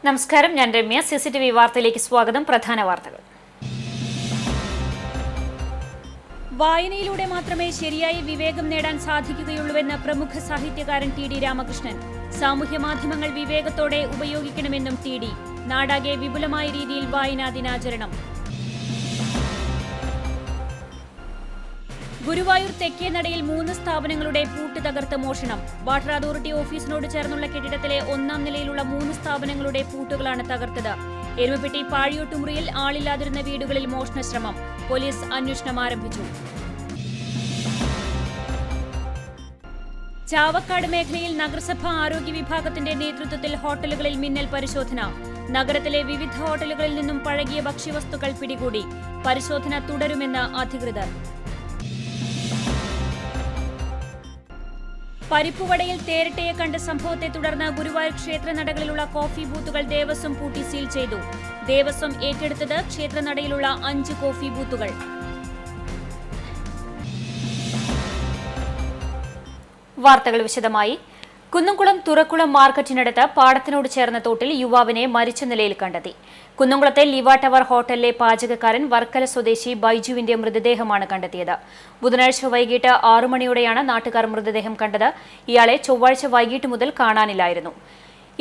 നമസ്കാരം, ഞാൻ രമ്യ. സിസിടിവി വാർത്തയിലേക്ക് സ്വാഗതം. പ്രധാന വാർത്തകൾ. വായനയിലൂടെ മാത്രമേ ശരിയായ വിവേകം നേടാൻ സാധിക്കുകയുള്ളൂവെന്ന് പ്രമുഖ സാഹിത്യകാരൻ ടി ഡി രാമകൃഷ്ണൻ. സാമൂഹ്യ മാധ്യമങ്ങൾ വിവേകത്തോടെ ഉപയോഗിക്കണമെന്നും ടി ഡി. നാടാകെ വിപുലമായ രീതിയിൽ വായനാ ദിനാചരണം. ഗുരുവായൂർ തെക്കേനടയിൽ 3 സ്ഥാപനങ്ങളുടെ പൂട്ട് തകർത്ത് മോഷണം. വാട്ടർ അതോറിറ്റി ഓഫീസിനോട് ചേർന്നുള്ള കെട്ടിടത്തിലെ 1-ാം നിലയിലുള്ള 3 സ്ഥാപനങ്ങളുടെ പൂട്ടുകളാണ് തകർത്തത്. എരുമപ്പെട്ടി പാഴിയോട്ടുമുറിയിൽ ആളില്ലാതിരുന്ന വീടുകളിൽ മോഷണശ്രമം. പോലീസ് അന്വേഷണം ആരംഭിച്ചു. ചാവക്കാട് മേഖലയിൽ നഗരസഭാ ആരോഗ്യ വിഭാഗത്തിന്റെ നേതൃത്വത്തിൽ ഹോട്ടലുകളിൽ മിന്നൽ പരിശോധന. നഗരത്തിലെ വിവിധ ഹോട്ടലുകളിൽ നിന്നും പഴകിയ ഭക്ഷ്യവസ്തുക്കൾ പിടികൂടി. പരിശോധന തുടരുമെന്ന് അധികൃതർ. പരിപ്പുവടയിൽ തേരട്ടയെ കണ്ട സംഭവത്തെ തുടർന്ന് ഗുരുവായൂർ ക്ഷേത്രനടകളിലുള്ള കോഫി ബൂത്തുകൾ ദേവസ്വം പൂട്ടി സീൽ ചെയ്തു. ദേവസ്വം ഏറ്റെടുത്തത് ക്ഷേത്രനടയിലുള്ള 5 കോഫി ബൂത്തുകൾ. വാർത്തകൾ വിശദമായി. കുന്നംകുളം തുറക്കുളം മാർക്കറ്റിനടുത്ത് പാടത്തിനോട് ചേർന്ന തോട്ടിൽ യുവാവിനെ മരിച്ച നിലയിൽ കണ്ടെത്തി. കുന്നംകുളത്തെ ലിവ ടവർ ഹോട്ടലിലെ പാചകക്കാരൻ വർക്കല സ്വദേശി ബൈജുവിന്റെ മൃതദേഹമാണ് കണ്ടെത്തിയത്. ബുധനാഴ്ച വൈകിട്ട് 6 മണിയോടെയാണ് നാട്ടുകാർ മൃതദേഹം കണ്ടത്. ഇയാളെ ചൊവ്വാഴ്ച വൈകിട്ട് മുതൽ കാണാനില്ലായിരുന്നു.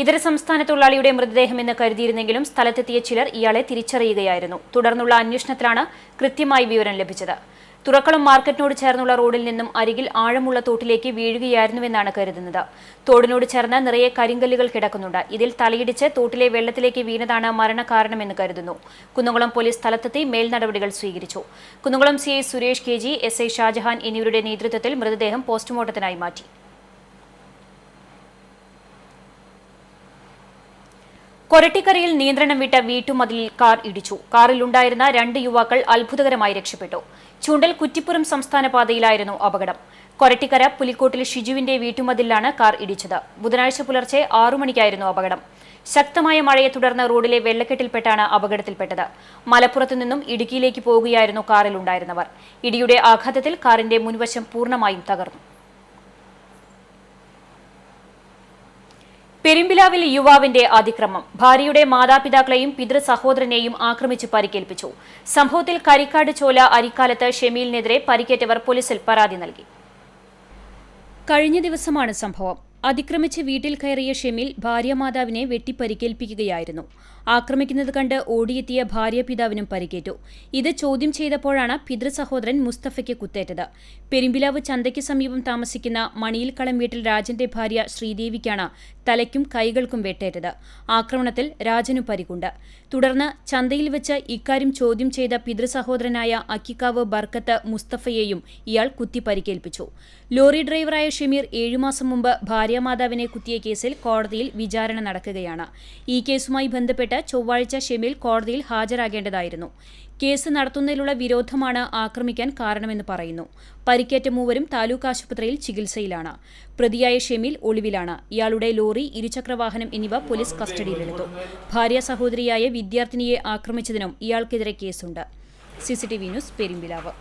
ഇതര സംസ്ഥാന തൊഴിലാളിയുടെ മൃതദേഹമെന്ന് കരുതിയിരുന്നെങ്കിലും സ്ഥലത്തെത്തിയ ചിലർ ഇയാളെ തിരിച്ചറിയുകയായിരുന്നു. തുടർന്നുള്ള അന്വേഷണത്തിലാണ് കൃത്യമായി വിവരം ലഭിച്ചത്. തുറക്കുളം മാർക്കറ്റിനോട് ചേർന്നുള്ള റോഡിൽ നിന്നും അരികിൽ ആഴമുള്ള തോട്ടിലേക്ക് വീഴുകയായിരുന്നുവെന്നാണ് കരുതുന്നത്. തോടിനോട് ചേർന്ന് നിറയെ കരിങ്കല്ലുകൾ കിടക്കുന്നുണ്ട്. ഇതിൽ തലയിടിച്ച് തോട്ടിലെ വെള്ളത്തിലേക്ക് വീണതാണ് മരണകാരണമെന്ന് കരുതുന്നു. കുന്നംകുളം പോലീസ് സ്ഥലത്തെത്തി മേൽനടപടികൾ സ്വീകരിച്ചു. Kunnamkulam CI Suresh K G, SI Shajahan എന്നിവരുടെ നേതൃത്വത്തിൽ മൃതദേഹം പോസ്റ്റ്മോർട്ടത്തിനായി മാറ്റി. കൊരട്ടിക്കരയിൽ നിയന്ത്രണം വിട്ട വീട്ടുമതിലിൽ കാർ ഇടിച്ചു. കാറിലുണ്ടായിരുന്ന 2 യുവാക്കൾ അത്ഭുതകരമായി രക്ഷപ്പെട്ടു. ചൂണ്ടൽ കുറ്റിപ്പുറം സംസ്ഥാന പാതയിലായിരുന്നു അപകടം. കൊരട്ടിക്കര പുലിക്കോട്ടിൽ ഷിജുവിന്റെ വീട്ടുമതിലാണ് കാർ ഇടിച്ചത്. ബുധനാഴ്ച പുലർച്ചെ 6 മണിക്കായിരുന്നു അപകടം. ശക്തമായ മഴയെ തുടർന്ന് റോഡിലെ വെള്ളക്കെട്ടിൽപ്പെട്ടാണ് അപകടത്തിൽപ്പെട്ടത്. മലപ്പുറത്തു നിന്നും ഇടുക്കിയിലേക്ക് പോകുകയായിരുന്നു കാറിലുണ്ടായിരുന്നവർ. ഇടിയുടെ ആഘാതത്തിൽ കാറിന്റെ മുൻവശം പൂർണ്ണമായും തകർന്നു. പെരുമ്പിലാവിൽ യുവാവിന്റെ അതിക്രമം. ഭാര്യയുടെ മാതാപിതാക്കളെയും പിതൃ സഹോദരനെയും ആക്രമിച്ച് പരിക്കേൽപ്പിച്ചു. സംഭവത്തിൽ കരിക്കാട് ചോല അരിക്കാലത്ത് ഷെമീലിനെതിരെ പരിക്കേറ്റവർ പോലീസിൽ പരാതി നൽകി. കഴിഞ്ഞ ദിവസമാണ് സംഭവം. അതിക്രമിച്ച് വീട്ടിൽ കയറിയ ഷെമീൽ ഭാര്യാമാതാവിനെ വെട്ടിപ്പരിക്കേൽപ്പിക്കുകയായിരുന്നു. ആക്രമിക്കുന്നത് കണ്ട് ഓടിയെത്തിയ ഭാര്യാപിതാവിനും പരിക്കേറ്റു. ഇത് ചോദ്യം ചെയ്തപ്പോഴാണ് പിതൃ സഹോദരൻ മുസ്തഫയ്ക്ക് കുത്തേറ്റത്. പെരുമ്പിലാവ് ചന്തയ്ക്ക് സമീപം താമസിക്കുന്ന മണിയിൽക്കളം വീട്ടിൽ രാജന്റെ ഭാര്യ ശ്രീദേവിക്കാണ് തലയ്ക്കും കൈകൾക്കും വെട്ടേറ്റത്. ആക്രമണത്തിൽ രാജനു പരിക്കുണ്ട്. തുടർന്ന് ചന്തയിൽ വെച്ച് ഇക്കാര്യം ചോദ്യം ചെയ്ത പിതൃ സഹോദരനായ അക്കിക്കാവ് ബർക്കത്ത് മുസ്തഫയെയും ഇയാൾ കുത്തി പരിക്കേൽപ്പിച്ചു. ലോറി ഡ്രൈവറായ ഷമീർ 7 മാസം മുമ്പ് ഭാര്യാമാതാവിനെ കുത്തിയ കേസിൽ കോടതിയിൽ വിചാരണ നടക്കുകയാണ്. ഈ കേസുമായി ബന്ധപ്പെട്ട് ചൊവ്വാഴ്ച ഷമീൽ കോടതിയിൽ ഹാജരാകേണ്ടതായിരുന്നു. കേസ് നടത്തുന്നതിലുള്ള വിരോധമാണ് ആക്രമിക്കാൻ കാരണമെന്ന് പറയുന്നു. പരിക്കേറ്റ മൂവരും താലൂക്ക് ആശുപത്രിയിൽ ചികിത്സയിലാണ്. പ്രതിയായ ഷമീൽ ഒളിവിലാണ്. ഇയാളുടെ ലോറി, ഇരുചക്രവാഹനം എന്നിവ പോലീസ് കസ്റ്റഡിയിലെടുത്തു. ഭാര്യ സഹോദരിയായ വിദ്യാർത്ഥിനിയെ ആക്രമിച്ചതിനും ഇയാൾക്കെതിരെ കേസുണ്ട്. CCTV news, Perumpilavu.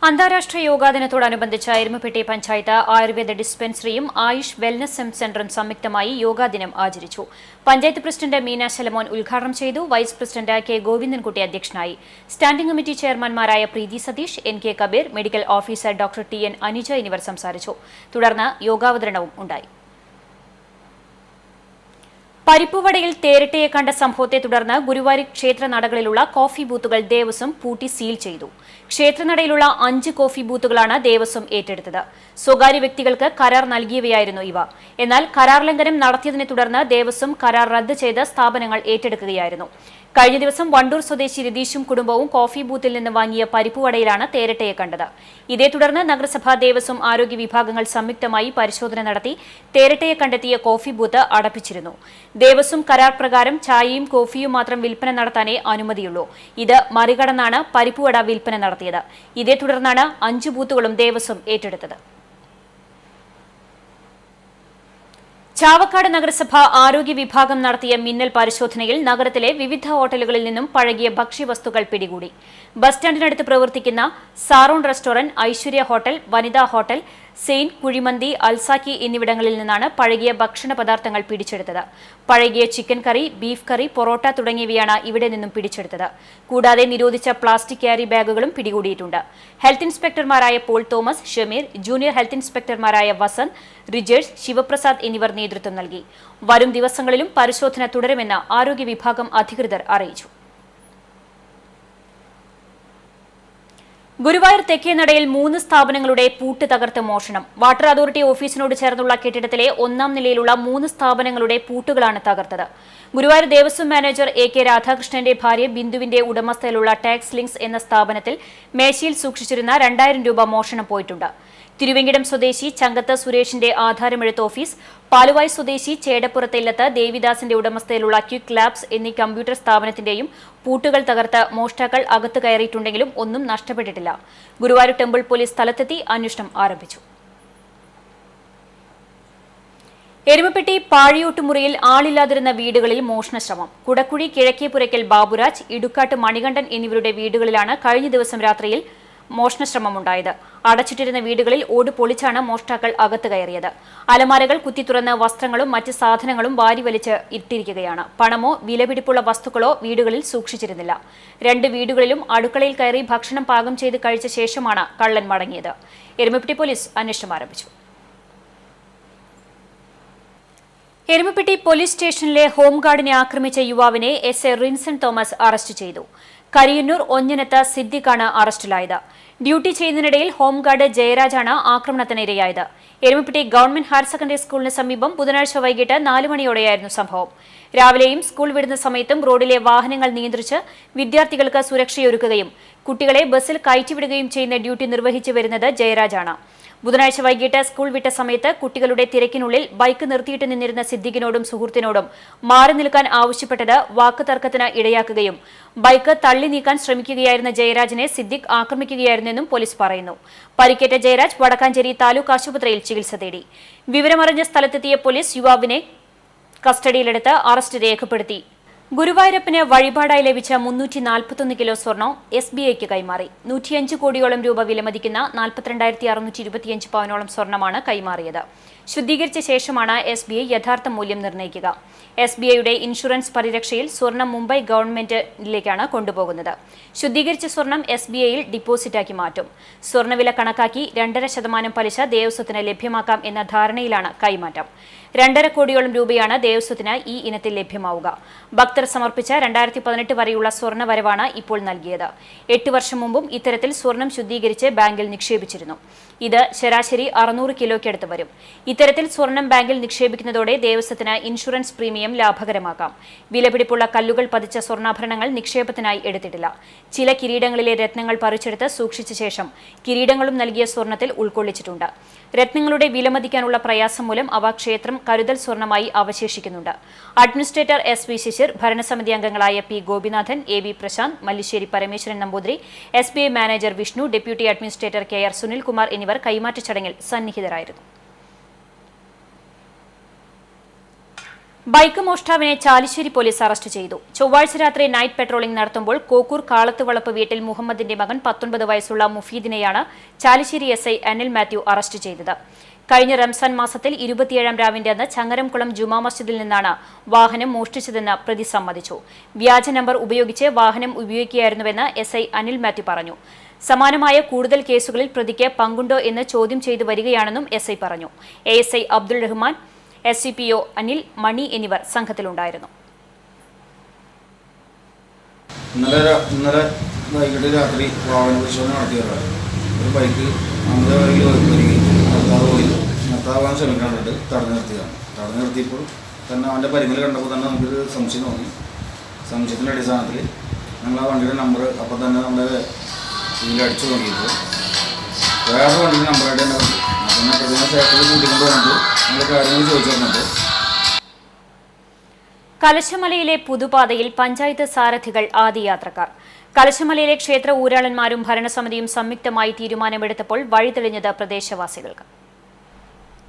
അന്താരാഷ്ട്ര യോഗാ ദിനത്തോടനുബന്ധിച്ച് എരുമപ്പെട്ടി പഞ്ചായത്ത് ആയുർവേദ ഡിസ്പെൻസറിയും ആയുഷ് വെൽനസ് സെന്ററും സംയുക്തമായി യോഗാ ദിനം ആചരിച്ചു. പഞ്ചായത്ത് പ്രസിഡന്റ് മീന ശലമോൻ ഉദ്ഘാടനം ചെയ്തു. വൈസ് പ്രസിഡന്റ് K ഗോവിന്ദൻകുട്ടി അധ്യക്ഷനായി. സ്റ്റാൻഡിംഗ് കമ്മിറ്റി ചെയർമാൻമാരായ Preethi Satheesh, NK Kabeer, medical officer doctor TN Anija എന്നിവർ സംസാരിച്ചു. തുടർന്ന് യോഗാവതരണവും ഉണ്ടായി. പരിപ്പുവടയിൽ തേരട്ടയെ കണ്ട സംഭവത്തെ തുടർന്ന് ഗുരുവായൂർ ക്ഷേത്രനടകളിലുള്ള കോഫി ബൂത്തുകൾ ദേവസ്വം പൂട്ടി സീൽ ചെയ്തു. ക്ഷേത്രനടയിലുള്ള 5 കോഫി ബൂത്തുകളാണ് ദേവസ്വം ഏറ്റെടുത്തത്. സ്വകാര്യ വ്യക്തികൾക്ക് കരാർ നൽകിയവയായിരുന്നു ഇവ. എന്നാൽ കരാർ ലംഘനം നടത്തിയതിനെ തുടർന്ന് ദേവസ്വം കരാർ റദ്ദ് ചെയ്ത് സ്ഥാപനങ്ങൾ ഏറ്റെടുക്കുകയായിരുന്നു. കഴിഞ്ഞ ദിവസം വണ്ടൂർ സ്വദേശി രതീഷും കുടുംബവും കോഫി ബൂത്തിൽ നിന്ന് വാങ്ങിയ പരിപ്പുവടയിലാണ് തേരട്ടയെ കണ്ടത്. ഇതേ തുടർന്ന് നഗരസഭാ ദേവസ്വം ആരോഗ്യ വിഭാഗങ്ങൾ സംയുക്തമായി പരിശോധന നടത്തി തേരട്ടയെ കണ്ടെത്തിയ കോഫി ബൂത്ത് അടപ്പിച്ചിരുന്നു. ദേവസ്വം കരാർ പ്രകാരം ചായയും കോഫിയും മാത്രം വിൽപ്പന നടത്താനേ അനുമതിയുള്ളൂ. ഇത് മറികടന്നാണ് പരിപ്പുവട വിൽപ്പന നടത്തിയത്. ഇതേ തുടർന്നാണ് 5 ബൂത്തുകളും ദേവസ്വം ഏറ്റെടുത്തത്. ചാവക്കാട് നഗരസഭ ആരോഗ്യ വിഭാഗം നടത്തിയ മിന്നൽ പരിശോധനയിൽ നഗരത്തിലെ വിവിധ ഹോട്ടലുകളിൽ നിന്നും പഴകിയ ഭക്ഷ്യവസ്തുക്കൾ പിടികൂടി. ബസ് സ്റ്റാൻഡിനടുത്ത് പ്രവർത്തിക്കുന്ന Saron restaurant, Aishwarya hotel, Vanitha hotel, Saint, kuzhimanthi, Alsaki എന്നിവിടങ്ങളിൽ നിന്നാണ് പഴകിയ ഭക്ഷണ പദാർത്ഥങ്ങൾ പിടിച്ചെടുത്തത്. പഴകിയ chicken curry, beef curry, porotta തുടങ്ങിയവയാണ് ഇവിടെ നിന്നും പിടിച്ചെടുത്തത്. കൂടാതെ നിരോധിച്ച പ്ലാസ്റ്റിക് ക്യാരി ബാഗുകളും പിടികൂടിയിട്ടുണ്ട്. ഹെൽത്ത് ഇൻസ്പെക്ടർമാരായ Paul Thomas, Shameer, junior health ഇൻസ്പെക്ടർമാരായ വസന്ത്, റിജേഷ്, ശിവപ്രസാദ് എന്നിവർ നേതൃത്വം നൽകി. വരും ദിവസങ്ങളിലും പരിശോധന തുടരുമെന്ന് ആരോഗ്യ വിഭാഗം അധികൃതർ അറിയിച്ചു. ഗുരുവായൂർ തെക്കേനടയിൽ 3 സ്ഥാപനങ്ങളുടെ പൂട്ട് തകർത്ത് മോഷണം. വാട്ടർ അതോറിറ്റി ഓഫീസിനോട് ചേർന്നുള്ള കെട്ടിടത്തിലെ 1-ാം നിലയിലുള്ള 3 സ്ഥാപനങ്ങളുടെ പൂട്ടുകളാണ് തകർത്തത്. Guruvayur Devaswom manager A.K. രാധാകൃഷ്ണന്റെ ഭാര്യ ബിന്ദുവിന്റെ ഉടമസ്ഥയിലുള്ള ടാക്സ് ലിങ്ക്സ് എന്ന സ്ഥാപനത്തിൽ മേശയിൽ സൂക്ഷിച്ചിരുന്ന 2000 രൂപ മോഷണം പോയിട്ടുണ്ട്. തിരുവെങ്കിടം സ്വദേശി ചങ്കത്ത് സുരേഷിന്റെ ആധാരമെഴുത്ത് ഓഫീസ്, പാലുവായ് സ്വദേശി ചേടപ്പുറത്തെ ഇല്ലത്ത് ദേവിദാസിന്റെ ഉടമസ്ഥയിലുള്ള ക്വിക്ക് ലാബ്സ് എന്നീ കമ്പ്യൂട്ടർ സ്ഥാപനത്തിന്റെയും പൂട്ടുകൾ തകർത്ത് മോഷ്ടാക്കൾ അകത്ത് കയറിയിട്ടുണ്ടെങ്കിലും ഒന്നും നഷ്ടപ്പെട്ടിട്ടില്ല. ഗുരുവായൂർ ടെമ്പിൾ പോലീസ് സ്ഥലത്തെത്തി അന്വേഷണം ആരംഭിച്ചു. എരുമപ്പെട്ടി പാഴിയോട്ടുമുറിയിൽ ആളില്ലാതിരുന്ന വീടുകളിൽ മോഷണശ്രമം. കുടക്കുഴി കിഴക്കേപുരയ്ക്കൽ ബാബുരാജ്, ഇടുക്കാട്ട് മണികണ്ഠൻ എന്നിവരുടെ വീടുകളിലാണ് കഴിഞ്ഞ ദിവസം രാത്രിയിൽ മോഷണശ്രമമുണ്ടായത്. അടച്ചിട്ടിരുന്ന വീടുകളിൽ ഓട് പൊളിച്ചാണ് മോഷ്ടാക്കൾ അകത്ത് കയറിയത്. അലമാരകൾ കുത്തിത്തുറന്ന് വസ്ത്രങ്ങളും മറ്റ് സാധനങ്ങളും വാരിവലിച്ച് ഇട്ടിരിക്കുകയാണ്. പണമോ വിലപിടിപ്പുള്ള വസ്തുക്കളോ വീടുകളിൽ സൂക്ഷിച്ചിരുന്നില്ല. 2 വീടുകളിലും അടുക്കളയിൽ കയറി ഭക്ഷണം പാകം ചെയ്ത് കഴിച്ച ശേഷമാണ് കള്ളൻ മടങ്ങിയത്. എരുമപ്പെട്ടി പോലീസ് അന്വേഷണം ആരംഭിച്ചു. എരുമപ്പെട്ടി പോലീസ് സ്റ്റേഷനിലെ ഹോംഗാർഡിനെ ആക്രമിച്ച യുവാവിനെ എസ്.ഐ. റിൻസൺ തോമസ് അറസ്റ്റ് ചെയ്തു. കരിയന്നൂർ ഒഞ്ഞനത്ത് സിദ്ദിഖാണ് അറസ്റ്റിലായത്. ഡ്യൂട്ടി ചെയ്യുന്നതിനിടയിൽ ഹോംഗാർഡ് ജയരാജാണ് ആക്രമണത്തിനിരയായത്. എരുമപ്പെട്ടി ഗവൺമെന്റ് ഹയർ സെക്കൻഡറി സ്കൂളിന് സമീപം ബുധനാഴ്ച വൈകിട്ട് 4 മണിയോടെയായിരുന്നു സംഭവം. രാവിലെയും സ്കൂൾ വിടുന്ന സമയത്തും റോഡിലെ വാഹനങ്ങൾ നിയന്ത്രിച്ച് വിദ്യാർത്ഥികൾക്ക് സുരക്ഷയൊരുക്കുകയും കുട്ടികളെ ബസ്സിൽ കയറ്റിവിടുകയും ചെയ്യുന്ന ഡ്യൂട്ടി നിർവഹിച്ചു വരുന്നത് ജയരാജാണ്. ബുധനാഴ്ച വൈകിട്ട് സ്കൂൾ വിട്ട സമയത്ത് കുട്ടികളുടെ തിരക്കിനുള്ളിൽ ബൈക്ക് നിർത്തിയിട്ട് നിന്നിരുന്ന സിദ്ദിഖിനോടും സുഹൃത്തിനോടും മാറി നിൽക്കാൻ ആവശ്യപ്പെട്ടത് വാക്കുതർക്കത്തിന് ഇടയാക്കുകയും ബൈക്ക് തള്ളി നീക്കാൻ ശ്രമിക്കുകയായിരുന്ന ജയരാജിനെ സിദ്ദിഖ് ആക്രമിക്കുകയായിരുന്നെന്നും പോലീസ് പറയുന്നു. പരിക്കേറ്റ ജയരാജ് വടക്കാഞ്ചേരി താലൂക്ക് ആശുപത്രിയിൽ ചികിത്സ തേടി. വിവരമറിഞ്ഞ സ്ഥലത്തെത്തിയ പോലീസ് യുവാവിനെ കസ്റ്റഡിയിലെടുത്ത് അറസ്റ്റ് രേഖപ്പെടുത്തി. ഗുരുവായൂരപ്പന് വഴിപാടായി ലഭിച്ച 341 കിലോ സ്വർണം SBIക്ക് കൈമാറി. 105 കോടിയോളം രൂപ വിലമതിക്കുന്ന 42,625 പവനോളം സ്വർണമാണ് കൈമാറിയത്. ശുദ്ധീകരിച്ച ശേഷമാണ് SBI യഥാർത്ഥ മൂല്യം നിർണ്ണയിക്കുക. SBIയുടെ ഇൻഷുറൻസ് പരിരക്ഷയിൽ സ്വർണം മുംബൈ ഗവൺമെന്റിലേക്കാണ് കൊണ്ടുപോകുന്നത്. ശുദ്ധീകരിച്ച സ്വർണം SBIയിൽ ഡിപ്പോസിറ്റാക്കി മാറ്റും. സ്വർണ്ണവില കണക്കാക്കി 2.5% പലിശ ദേവസ്വത്തിന് ലഭ്യമാക്കാം എന്ന ധാരണയിലാണ് കൈമാറ്റം. 2.5 കോടിയോളം രൂപയാണ് ദേവസ്വത്തിന് ഈ ഇനത്തിൽ ലഭ്യമാവുക. ഭക്തർ സമർപ്പിച്ച 2018 വരെയുള്ള സ്വർണ്ണ വരവാണ് ഇപ്പോൾ നൽകിയത്. 8 വർഷം മുമ്പും ഇത്തരത്തിൽ സ്വർണം ശുദ്ധീകരിച്ച് ബാങ്കിൽ നിക്ഷേപിച്ചിരുന്നു. ഇത് ശരാശരി 600 കിലോയ്ക്കടുത്ത് വരും. ഇത്തരത്തിൽ സ്വർണം ബാങ്കിൽ നിക്ഷേപിക്കുന്നതോടെ ദേവസ്വത്തിന് ഇൻഷുറൻസ് പ്രീമിയം ലാഭകരമാക്കാം. വിലപിടിപ്പുള്ള കല്ലുകൾ പതിച്ച സ്വർണ്ണാഭരണങ്ങൾ നിക്ഷേപത്തിനായി എടുത്തിട്ടില്ല. ചില കിരീടങ്ങളിലെ രത്നങ്ങൾ പറിച്ചെടുത്ത് സൂക്ഷിച്ച ശേഷം കിരീടങ്ങളും നൽകിയ സ്വർണത്തിൽ ഉൾക്കൊള്ളിച്ചിട്ടുണ്ട്. രത്നങ്ങളുടെ വിലമതിക്കാനുള്ള പ്രയാസം മൂലം അവ ക്ഷേത്രം കരുതൽ സ്വർണമായി അവശേഷിക്കുന്നുണ്ട്. അഡ്മിനിസ്ട്രേറ്റർ SV ശിശിർ, ഭരണസമിതി അംഗങ്ങളായ P. Gopinathan, AB Prashanth, Mallissery Parameswaran Namboothiri, SBI manager Vishnu, deputy administrator KR Sunilkumar എന്നിവർ കൈമാറ്റ ചടങ്ങിൽ സന്നിഹിതരായിരുന്നു. ബൈക്ക് മോഷ്ടാവിനെ ചാലിശ്ശേരി പോലീസ് അറസ്റ്റ് ചെയ്തു. ചൊവ്വാഴ്ച രാത്രി നൈറ്റ് പെട്രോളിംഗ് നടത്തുമ്പോൾ കോക്കൂർ കാളത്തുവളപ്പ് വീട്ടിൽ മുഹമ്മദിന്റെ മകൻ 19 വയസ്സുള്ള മുഫീദിനെയാണ് ചാലിശ്ശേരി SI അനിൽ മാത്യു അറസ്റ്റ് ചെയ്തത്. കഴിഞ്ഞ റംസാൻ മാസത്തിൽ 27-ാം രാവിന്റെ അന്ന് ചങ്ങരംകുളം ജുമാ മസ്ജിദിൽ നിന്നാണ് വാഹനം മോഷ്ടിച്ചതെന്ന് പ്രതി സമ്മതിച്ചു. വ്യാജ നമ്പർ ഉപയോഗിച്ച് വാഹനം ഉപയോഗിക്കുകയായിരുന്നുവെന്ന് SI അനിൽ മാത്യു പറഞ്ഞു. സമാനമായ കൂടുതൽ കേസുകളിൽ പ്രതിക്ക് പങ്കുണ്ടോ എന്ന് ചോദ്യം ചെയ്തു വരികയാണെന്നും SI പറഞ്ഞു. ASI അബ്ദുൾ റഹ്മാൻ, SCPO അനിൽ, മണി എന്നിവർ സംഘത്തിലുണ്ടായിരുന്നു. ഇന്നലെ വൈകിട്ട് രാത്രി വാഹന പരിശോധന നടത്തിയതാണ്. ഒരു ബൈക്ക് നമ്മുടെ വഴിയിൽ വരികയും നിർത്താവാൻ ശ്രമിക്കാനായിട്ട് തടഞ്ഞു നിർത്തിയതാണ്. തടഞ്ഞു നിർത്തിയപ്പോൾ തന്നെ അവൻ്റെ പരിമിതി കണ്ടപ്പോൾ തന്നെ നമുക്കൊരു സംശയം തോന്നി. സംശയത്തിൻ്റെ അടിസ്ഥാനത്തിൽ ഞങ്ങൾ ആ വണ്ടിയുടെ നമ്പർ അപ്പം തന്നെ നമ്മുടെ ഇതിൽ അടിച്ചു നോക്കിയപ്പോൾ വേറെ വണ്ടിയുടെ നമ്പറായിട്ട് തന്നെ കണ്ടു. പിന്നെ പ്രതിമ സേഫിൽ കൂട്ടിക്കൊണ്ട് വന്നിട്ട് നമ്മൾ കാര്യങ്ങൾ ചോദിച്ചു വന്നിട്ട് കലശമലയിലെ പുതുപാതയിൽ പഞ്ചായത്ത് സാരഥികൾ ആദിയാത്രക്കാർ. കലശമലയിലെ ക്ഷേത്ര ഊരാളന്മാരും ഭരണസമിതിയും സംയുക്തമായി തീരുമാനമെടുത്തപ്പോൾ വഴി തെളിഞ്ഞത് പ്രദേശവാസികൾക്ക്.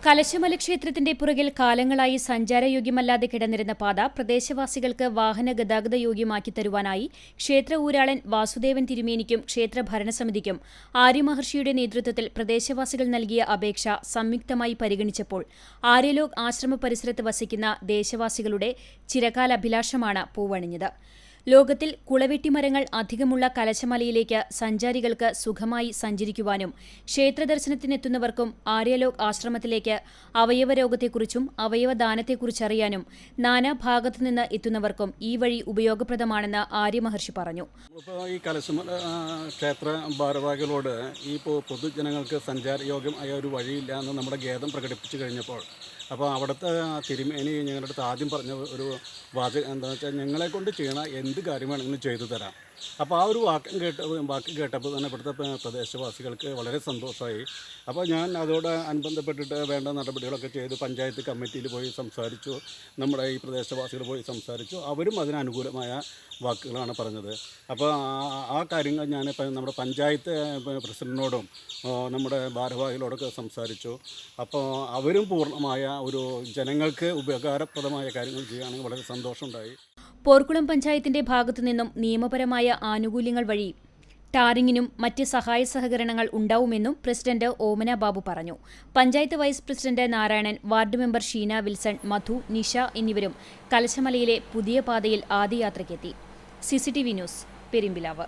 കലശമല ക്ഷേത്രത്തിന്റെ പുറകിൽ കാലങ്ങളായി സഞ്ചാരയോഗ്യമല്ലാതെ കിടന്നിരുന്ന പാത പ്രദേശവാസികൾക്ക് വാഹന ഗതാഗത യോഗ്യമാക്കി തരുവാനായി ക്ഷേത്ര ഊരാളൻ വാസുദേവൻ തിരുമേനിക്കും ക്ഷേത്ര ഭരണസമിതിക്കും ആര്യമഹർഷിയുടെ നേതൃത്വത്തിൽ പ്രദേശവാസികൾ നൽകിയ അപേക്ഷ സംയുക്തമായി പരിഗണിച്ചപ്പോൾ ആര്യലോക് ആശ്രമ പരിസരത്ത് വസിക്കുന്ന ദേശവാസികളുടെ ചിരകാല അഭിലാഷമാണ് പൂവണിഞ്ഞത്. ലോകത്തിൽ കുളവെട്ടിമരങ്ങൾ അധികമുള്ള കലശമലയിലേക്ക് സഞ്ചാരികൾക്ക് സുഖമായി സഞ്ചരിക്കുവാനും ക്ഷേത്രദർശനത്തിനെത്തുന്നവർക്കും ആര്യലോക് ആശ്രമത്തിലേക്ക് അവയവരോഗത്തെക്കുറിച്ചും അവയവദാനത്തെക്കുറിച്ചറിയാനും നാനാഭാഗത്തുനിന്ന് എത്തുന്നവർക്കും ഈ വഴി ഉപയോഗപ്രദമാണെന്ന് ആര്യമഹർഷി പറഞ്ഞു. ഈ കലശമല ക്ഷേത്ര ഭാരവാഹികളോട് ഈ പൊതുജനങ്ങൾക്ക് സഞ്ചാരയോഗ്യമായ ഒരു വഴിയില്ല എന്ന് നമ്മുടെ ഖേദം പ്രകടിപ്പിച്ചു കഴിഞ്ഞപ്പോൾ അപ്പോൾ അവിടുത്തെ തിരുമേനി ഞങ്ങളുടെ അടുത്ത് ആദ്യം പറഞ്ഞ ഒരു വാചകം എന്താണെന്ന് വെച്ചാൽ ഞങ്ങളെക്കൊണ്ട് ചെയ്യണ എന്ത് കാര്യം വേണമെങ്കിലും ചെയ്തു തരാം. അപ്പോൾ ആ ഒരു വാക്ക് കേട്ടപ്പോൾ തന്നെ ഇവിടുത്തെ പ്രദേശവാസികൾക്ക് വളരെ സന്തോഷമായി. അപ്പോൾ ഞാൻ അതോട് അനുബന്ധപ്പെട്ടിട്ട് വേണ്ട നടപടികളൊക്കെ ചെയ്ത് പഞ്ചായത്ത് കമ്മിറ്റിയിൽ പോയി സംസാരിച്ചു, നമ്മുടെ ഈ പ്രദേശവാസികൾ പോയി സംസാരിച്ചു. അവരും അതിന് അനുകൂലമായ വാക്കുകളാണ് പറഞ്ഞത്. അപ്പോൾ ആ കാര്യങ്ങൾ ഞാൻ നമ്മുടെ പഞ്ചായത്ത് പ്രസിഡന്റിനോടും നമ്മുടെ ഭാരവാഹികളോടൊക്കെ സംസാരിച്ചു. അപ്പോൾ അവരും പൂർണ്ണമായ ഒരു ജനങ്ങൾക്ക് ഉപകാരപ്രദമായ കാര്യങ്ങൾ ചെയ്യുകയാണെങ്കിൽ വളരെ സന്തോഷമുണ്ടായി. പോർക്കുളം പഞ്ചായത്തിന്റെ ഭാഗത്തുനിന്നും നിയമപരമായ ആനുകൂല്യങ്ങൾ വഴി ടാറിങ്ങിനും മറ്റ് സഹായ സഹകരണങ്ങൾ ഉണ്ടാവുമെന്നും പ്രസിഡന്റ് ഓമന ബാബു പറഞ്ഞു. Panchayat vice president Narayanan, ward member Sheena Wilson, Madhu, Nisha എന്നിവരും കലശമലയിലെ പുതിയ പാതയിൽ ആദിയാത്രയ്ക്കെത്തി. CCTV news, Perumpilavu.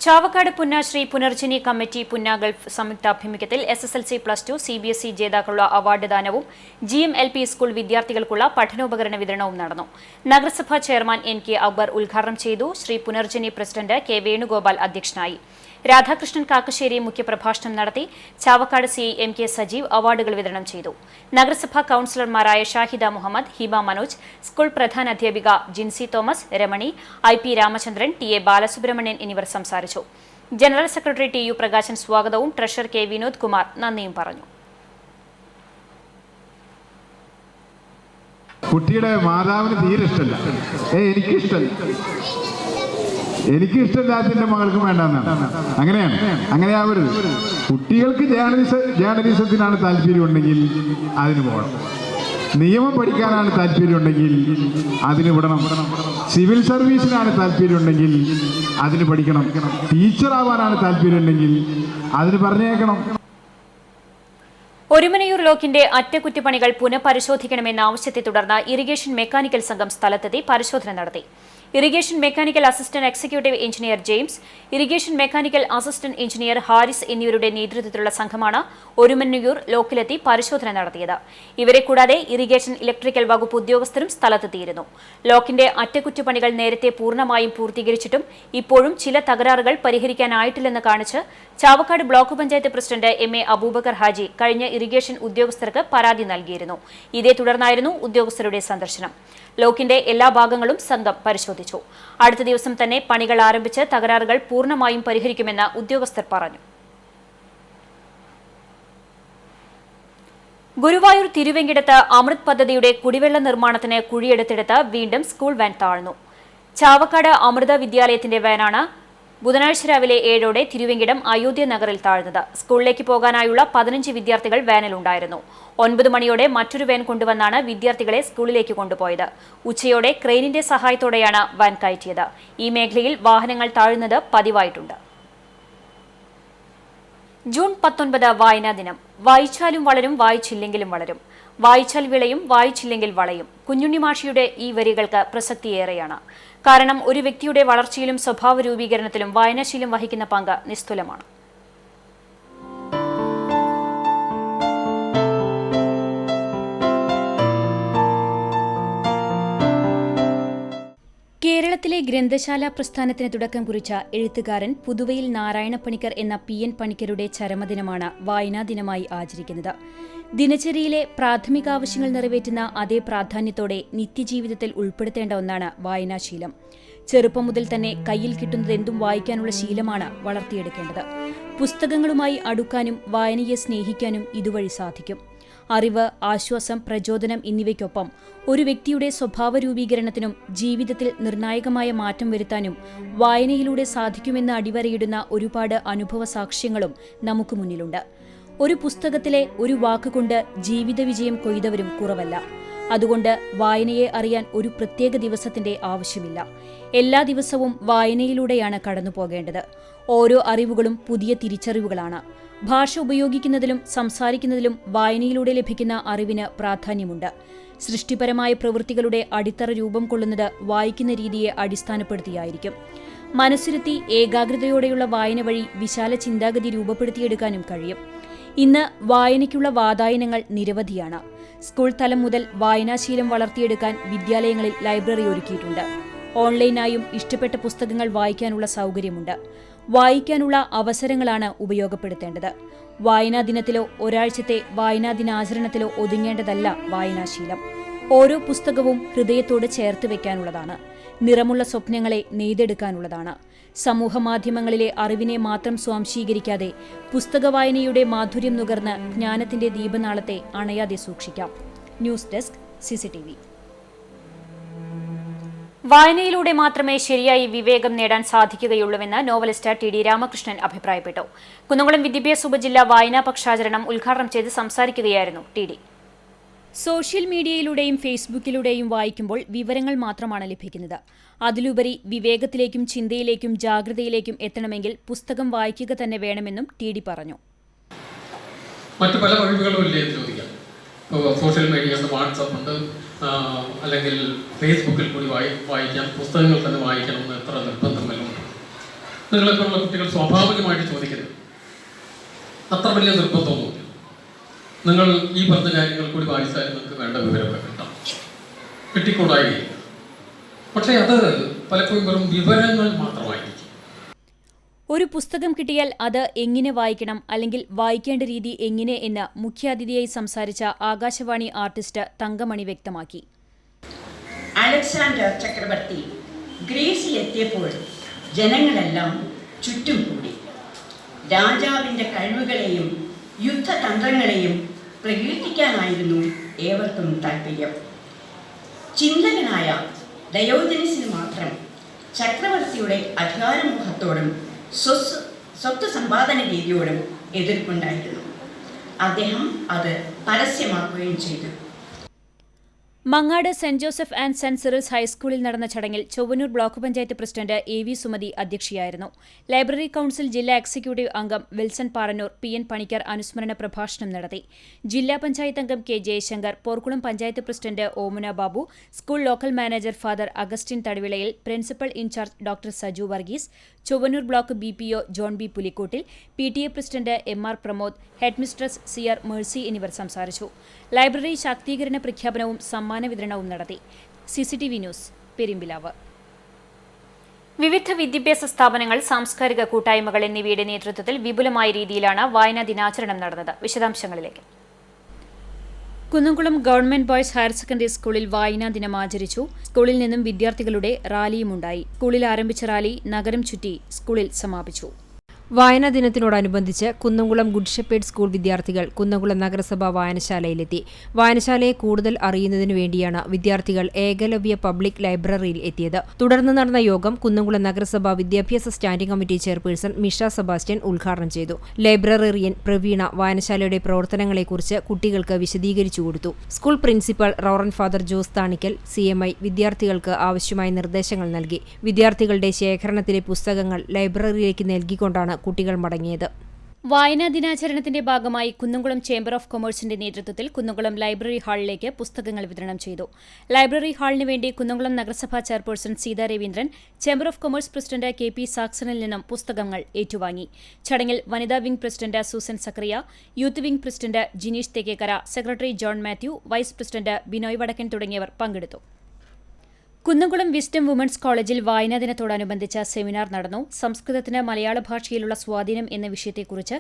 Chavakkad Punnasree Punarjani committee Punna gulf സംയുക്താഭിമുഖ്യത്തിൽ SSLC+2 CBSE ജേതാക്കളുള്ള അവാർഡ് ദാനവും GMLP സ്കൂൾ വിദ്യാർത്ഥികൾക്കുള്ള പഠനോപകരണ വിതരണവും നടന്നു. നഗരസഭാ ചെയർമാൻ NK അക്ബർ ഉദ്ഘാടനം ചെയ്തു. ശ്രീ പുനർജനി പ്രസിഡന്റ് K വേണുഗോപാൽ അധ്യക്ഷനായി. രാധാകൃഷ്ണൻ കാക്കശ്ശേരി മുഖ്യപ്രഭാഷണം നടത്തി. ചാവക്കാട് CI MK സജീവ് അവാർഡുകൾ വിതരണം ചെയ്തു. നഗരസഭാ കൌൺസിലർമാരായ ഷാഹിദ മുഹമ്മദ്, ഹിബ മനോജ്, സ്കൂൾ പ്രധാനാധ്യാപിക Jincy Thomas, Ramani, IP Ramachandran, TA Balasubramanian എന്നിവർ സംസാരിച്ചു. ജനറൽ സെക്രട്ടറി TU പ്രകാശൻ സ്വാഗതവും ട്രഷറർ K വിനോദ് കുമാർ നന്ദിയും പറഞ്ഞു. കുട്ടിയുടെ മാതാവിന് തീരെ ഇഷ്ടമല്ല, എനിക്കിഷ്ടമില്ലാത്ത മകൾക്കും വേണ്ടെന്നാണ്. അങ്ങനെയാവരുത്. കുട്ടികൾക്ക് ജേർണലിസത്തിനാണ് താല്പര്യമുണ്ടെങ്കിൽ അതിന് പോകണം. നിയമം പഠിക്കാനാണ് താല്പര്യമുണ്ടെങ്കിൽ അതിന് വിടണം. സിവിൽ സർവീസിനാണ് താല്പര്യമുണ്ടെങ്കിൽ അതിന് പഠിക്കണം. ടീച്ചറാവാനാണ് താല്പര്യമുണ്ടെങ്കിൽ അതിന് പറഞ്ഞേക്കണം. ഒരുമനയൂർ ലോക്കിന്റെ അറ്റകുറ്റപ്പണികൾ പുനഃപരിശോധിക്കണമെന്ന ആവശ്യത്തെ തുടർന്ന് ഇറിഗേഷൻ മെക്കാനിക്കൽ സംഘം സ്ഥലത്തെത്തി പരിശോധന നടത്തി. Irrigation mechanical assistant executive engineer James, irrigation mechanical assistant engineer Harris എന്നിവരുടെ നേതൃത്വത്തിലുള്ള സംഘമാണ് ഒരുമനയൂർ ലോക്കിലെത്തി പരിശോധന നടത്തിയത്. ഇവരെ കൂടാതെ ഇറിഗേഷൻ ഇലക്ട്രിക്കൽ വകുപ്പ് ഉദ്യോഗസ്ഥരും സ്ഥലത്തെത്തിയിരുന്നു. ലോക്കിന്റെ അറ്റകുറ്റപ്പണികൾ നേരത്തെ പൂർണ്ണമായും പൂർത്തീകരിച്ചിട്ടും ഇപ്പോഴും ചില തകരാറുകൾ പരിഹരിക്കാനായിട്ടില്ലെന്ന് കാണിച്ച് Chavakkad block panchayat president MA Abubakar Haji കഴിഞ്ഞ ഇറിഗേഷൻ ഉദ്യോഗസ്ഥർക്ക് പരാതി നൽകിയിരുന്നു. ഇതേ തുടർന്നായിരുന്നു ഉദ്യോഗസ്ഥരുടെ സന്ദർശനം. ലോക്കിന്റെ എല്ലാ ഭാഗങ്ങളും സംഘം പരിശോധിച്ചു. അടുത്ത ദിവസം തന്നെ പണികൾ ആരംഭിച്ച് തകരാറുകൾ പൂർണ്ണമായും പരിഹരിക്കുമെന്ന് ഉദ്യോഗസ്ഥർ പറഞ്ഞു. ഗുരുവായൂർ തിരുവെങ്കിടത്ത് അമൃത് പദ്ധതിയുടെ കുടിവെള്ള നിർമ്മാണത്തിന് കുഴിയെടുത്തെടുത്ത് വീണ്ടും സ്കൂൾ വാൻ താഴ്ന്നു. ചാവക്കാട് അമൃത വിദ്യാലയത്തിന്റെ വാനാണ് ബുധനാഴ്ച രാവിലെ 7ഓടെ തിരുവെങ്കിടം അയോധ്യ നഗറിൽ താഴ്ന്നത്. സ്കൂളിലേക്ക് പോകാനായുള്ള 15 വിദ്യാർത്ഥികൾ വാനിലുണ്ടായിരുന്നു. 9 മണിയോടെ മറ്റൊരു വാൻ കൊണ്ടുവന്നാണ് വിദ്യാർത്ഥികളെ സ്കൂളിലേക്ക് കൊണ്ടുപോയത്. ഉച്ചയോടെ ക്രെയിനിന്റെ സഹായത്തോടെയാണ് വാൻ കയറ്റിയത്. ഈ മേഖലയിൽ വാഹനങ്ങൾ താഴുന്നത് പതിവായിട്ടുണ്ട്. ജൂൺ 19 വായനാ ദിനം. വായിച്ചാലും വളരും, വായിച്ചില്ലെങ്കിലും വളരും. വായിച്ചാൽ വിളയും, വായിച്ചില്ലെങ്കിൽ വളയും. കുഞ്ഞുണ്ണിമാഷിയുടെ ഈ വരികൾക്ക് പ്രസക്തിയേറെയാണ്. കാരണം ഒരു വ്യക്തിയുടെ വളർച്ചയിലും സ്വഭാവ രൂപീകരണത്തിലും വായനാശീലം വഹിക്കുന്ന പങ്ക് നിസ്തുലമാണ്. കേരളത്തിലെ ഗ്രന്ഥശാല പ്രസ്ഥാനത്തിന് തുടക്കം കുറിച്ച എഴുത്തുകാരൻ പുതുവയിൽ നാരായണപ്പണിക്കർ എന്ന PN പണിക്കരുടെ ചരമദിനമാണ് വായനാ ദിനമായി ആചരിക്കുന്നത്. ദിനചര്യയിലെ പ്രാഥമികാവശ്യങ്ങൾ നിറവേറ്റുന്ന അതേ പ്രാധാന്യത്തോടെ നിത്യജീവിതത്തിൽ ഉൾപ്പെടുത്തേണ്ട ഒന്നാണ് വായനാശീലം. ചെറുപ്പം മുതൽ തന്നെ കയ്യിൽ കിട്ടുന്നതെന്തും വായിക്കാനുള്ള ശീലമാണ് വളർത്തിയെടുക്കേണ്ടത്. പുസ്തകങ്ങളുമായി അടുക്കാനും വായനയെ സ്നേഹിക്കാനും ഇതുവഴി സാധിക്കും. അറിവ്, ആശ്വാസം, പ്രചോദനം എന്നിവയ്ക്കൊപ്പം ഒരു വ്യക്തിയുടെ സ്വഭാവ രൂപീകരണത്തിനും ജീവിതത്തിൽ നിർണായകമായ മാറ്റം വരുത്താനും വായനയിലൂടെ സാധിക്കുമെന്ന് അടിവരയിടുന്ന ഒരുപാട് അനുഭവ സാക്ഷ്യങ്ങളും നമുക്ക് മുന്നിലുണ്ട്. ഒരു പുസ്തകത്തിലെ ഒരു വാക്കുകൊണ്ട് ജീവിത വിജയം കൊയ്തവരും കുറവല്ല. അതുകൊണ്ട് വായനയെ അറിയാൻ ഒരു പ്രത്യേക ദിവസത്തിന്റെ ആവശ്യമില്ല. എല്ലാ ദിവസവും വായനയിലൂടെയാണ് കടന്നുപോകേണ്ടത്. ഓരോ അറിവുകളും പുതിയ തിരിച്ചറിവുകളാണ്. ഭാഷ ഉപയോഗിക്കുന്നതിലും സംസാരിക്കുന്നതിലും വായനയിലൂടെ ലഭിക്കുന്ന അറിവിന് പ്രാധാന്യമുണ്ട്. സൃഷ്ടിപരമായ പ്രവൃത്തികളുടെ അടിത്തറ രൂപം കൊള്ളുന്നത് വായിക്കുന്ന രീതിയെ അടിസ്ഥാനപ്പെടുത്തിയായിരിക്കും. മനസ്സിരുത്തി ഏകാഗ്രതയോടെയുള്ള വായന വഴി വിശാല ചിന്താഗതി രൂപപ്പെടുത്തിയെടുക്കാനും കഴിയും. ഇന്ന് വായനയ്ക്കുള്ള വാതായനങ്ങൾ നിരവധിയാണ്. സ്കൂൾ തലം മുതൽ വായനാശീലം വളർത്തിയെടുക്കാൻ വിദ്യാലയങ്ങളിൽ ലൈബ്രറി ഒരുക്കിയിട്ടുണ്ട്. ഓൺലൈനായും ഇഷ്ടപ്പെട്ട പുസ്തകങ്ങൾ വായിക്കാനുള്ള സൗകര്യമുണ്ട്. വായിക്കാനുള്ള അവസരങ്ങളാണ് ഉപയോഗപ്പെടുത്തേണ്ടത്. വായനാ ദിനത്തിലോ ഒരാഴ്ചത്തെ വായനാ ദിനാചരണത്തിലോ ഒതുങ്ങേണ്ടതല്ല വായനാശീലം. ഓരോ പുസ്തകവും ഹൃദയത്തോട് ചേർത്ത് വയ്ക്കാനുള്ളതാണ്. നിറമുള്ള സ്വപ്നങ്ങളെ നെയ്തെടുക്കാനുള്ളതാണ്. സമൂഹമാധ്യമങ്ങളിലെ അറിവിനെ മാത്രം സ്വാംശീകരിക്കാതെ പുസ്തകവായനയുടെ മാധുര്യം നുകർന്ന് ജ്ഞാനത്തിന്റെ ദീപനാളത്തെ അണയാതെ സൂക്ഷിക്കാം. News desk CCTV. വായനയിലൂടെ മാത്രമേ ശരിയായി വിവേകം നേടാൻ സാധിക്കുകയുള്ളൂവെന്ന് നോവലിസ്റ്റ് TD രാമകൃഷ്ണൻ അഭിപ്രായപ്പെട്ടു. കുന്നംകുളം വിദ്യാഭ്യാസ ഉപജില്ലാ വായനാ പക്ഷാചരണം ഉദ്ഘാടനം ചെയ്ത് സംസാരിക്കുകയായിരുന്നു TD. സോഷ്യൽ മീഡിയയിലൂടെയും ഫേസ്ബുക്കിലൂടെയും വായിക്കുമ്പോൾ വിവരങ്ങൾ മാത്രമാണ് ലഭിക്കുന്നത്. അതിലുപരി വിവേകത്തിലേക്കും ചിന്തയിലേക്കും ജാഗ്രതയിലേക്കും എത്തണമെങ്കിൽ പുസ്തകം വായിക്കുക തന്നെ വേണമെന്നും TD പറഞ്ഞു. മറ്റു പല വഴികളും ഇല്ലേ എന്ന് ചോദിക്കാം. ഇപ്പോൾ സോഷ്യൽ മീഡിയ ഉണ്ട്, വാട്സപ്പ് ഉണ്ട്, അല്ലെങ്കിൽ ഫേസ്ബുക്കിൽ കൂടി വായിക്കാം. പുസ്തകങ്ങൾ തന്നെ വായിക്കണമെന്ന് എത്ര നിർബന്ധമല്ലുണ്ട്. നിങ്ങളെപ്പോലുള്ള കുട്ടികൾ സ്വാഭാവികമായിട്ട് ചോദിക്കരുത്. അത്ര വലിയ നിർബന്ധമൊന്നുമില്ല. നിങ്ങൾ ഈ പറഞ്ഞ കാര്യങ്ങൾ കൂടി വായിച്ചാൽ നിങ്ങൾക്ക് വേണ്ട വിവരമൊക്കെ കിട്ടാം, കിട്ടിക്കൂടായില്ല. പക്ഷേ അത് പലപ്പോഴും വെറും വിവരങ്ങൾ മാത്രമായിരിക്കും. ഒരു പുസ്തകം കിട്ടിയാൽ അത് എങ്ങനെ വായിക്കണം, അല്ലെങ്കിൽ വായിക്കേണ്ട രീതി എങ്ങനെ എന്ന് മുഖ്യാതിഥിയായി സംസാരിച്ച ആകാശവാണി ആർട്ടിസ്റ്റ് തങ്കമണി വ്യക്തമാക്കി. അലക്സാണ്ടർ ചക്രവർത്തി ഗ്രീസിലെത്തിയപ്പോൾ ജനങ്ങളെല്ലാം ചുറ്റും കൂടി. രാജാവിൻ്റെ കഴിവുകളെയും യുദ്ധതന്ത്രങ്ങളെയും പ്രകീർത്തിക്കാനായിരുന്നു ഏവർക്കും താല്പര്യം. ചിന്തകനായ ഡയോജനസിന് മാത്രം ചക്രവർത്തിയുടെ അധികാരമോഹത്തോടും സ്വത്ത് സമ്പാദന രീതിയോടും എതിർപ്പുണ്ടായിരുന്നു. അദ്ദേഹം അത് പരസ്യമാക്കുകയും ചെയ്തു. Mangad Saint Joseph and Saint Cyril's ഹൈസ്കൂളിൽ നടന്ന ചടങ്ങിൽ Chowwannur block panchayat president AV Sumathi അധ്യക്ഷയായിരുന്നു. ലൈബ്രറി കൌൺസിൽ ജില്ലാ എക്സിക്യൂട്ടീവ് അംഗം വിൽസൺ പാറന്നൂർ, PN പണിക്കർ അനുസ്മരണ പ്രഭാഷണം നടത്തി. ജില്ലാ പഞ്ചായത്ത് അംഗം K Jayasankar, Porkulam panchayat president Omana Babu, school local manager Father Augustine Thadavilayil, principal in charge doctor Saju Varghese, Chowwannur block BPO John B Pulikottil, PTA president MR Pramod, head mistress CR Mercy എന്നിവർ സംസാരിച്ചു. ലൈബ്രറി ശാക്തീകരണ പ്രഖ്യാപനവും സമ്മാന വിതരണവും നടത്തി. CCTV news, Perumpilavu. വിവിധ വിദ്യാഭ്യാസ സ്ഥാപനങ്ങൾ, സാംസ്കാരിക കൂട്ടായ്മകൾ എന്നിവയുടെ നേതൃത്വത്തിൽ വിപുലമായ രീതിയിലാണ് വായനാ ദിനാചരണം നടന്നത്. വിശദാംശങ്ങളിലേക്ക്. Kunnamkulam government boys higher secondary സ്കൂളിൽ വായനാ ദിനം ആചരിച്ചു. സ്കൂളിൽ നിന്നും വിദ്യാർത്ഥികളുടെ റാലിയുമുണ്ടായി. സ്കൂളിൽ ആരംഭിച്ച റാലി നഗരം ചുറ്റി സ്കൂളിൽ സമാപിച്ചു. വായനാ ദിനത്തിനോടനുബന്ധിച്ച് കുന്നംകുളം ഗുഡ് ഷെപ്പേർഡ് സ്കൂൾ വിദ്യാർത്ഥികൾ കുന്നംകുളം നഗരസഭ വായനശാലയിലെത്തി. വായനശാലയെ കൂടുതൽ അറിയുന്നതിനു വേണ്ടിയാണ് വിദ്യാർത്ഥികൾ ഏകലവ്യ പബ്ലിക് ലൈബ്രറിയിൽ എത്തിയത്. തുടർന്ന് നടന്ന യോഗം കുന്നംകുളം നഗരസഭ വിദ്യാഭ്യാസ standing committee chairperson Misha Sebastian ഉദ്ഘാടനം ചെയ്തു. ലൈബ്രറിയൻ പ്രവീണ വായനശാലയുടെ പ്രവർത്തനങ്ങളെക്കുറിച്ച് കുട്ടികൾക്ക് വിശദീകരിച്ചു കൊടുത്തു. School principal reverend father Jose Thanikkal CMI വിദ്യാർത്ഥികൾക്ക് ആവശ്യമായ നിർദ്ദേശങ്ങൾ നൽകി. വിദ്യാർത്ഥികളുടെ ശേഖരണത്തിലെ പുസ്തകങ്ങൾ ലൈബ്രറിയിലേക്ക് നൽകിക്കൊണ്ടാണ് കുട്ടികൾ മടങ്ങിയത്. വായനാ ദിനാചരണത്തിന്റെ ഭാഗമായി കുന്നംകുളം ചേംബർ ഓഫ് കൊമേഴ്സിന്റെ നേതൃത്വത്തിൽ കുന്നംകുളം ലൈബ്രറി ഹാളിലേക്ക് പുസ്തകങ്ങൾ വിതരണം ചെയ്തു. ലൈബ്രറി ഹാളിന് വേണ്ടി കുന്നംകുളം നഗരസഭാ chairperson Seetha Raveendran, chamber of commerce president KP സാക്സണിൽ നിന്നും പുസ്തകങ്ങൾ ഏറ്റുവാങ്ങി. ചടങ്ങിൽ വനിതാ wing president Susan Zachariah, youth wing president Jineesh Thekkekara, secretary John Mathew, vice president Binoy Vadakkan തുടങ്ങിയവർ പങ്കെടുത്തു. കുന്നംകുളം വിസ്ഡം വുമൻസ് കോളേജിൽ വായനാ ദിനത്തോടനുബന്ധിച്ച സെമിനാർ നടന്നു. സംസ്കൃതത്തിന് മലയാള ഭാഷയിലുള്ള സ്വാധീനം എന്ന വിഷയത്തെക്കുറിച്ച്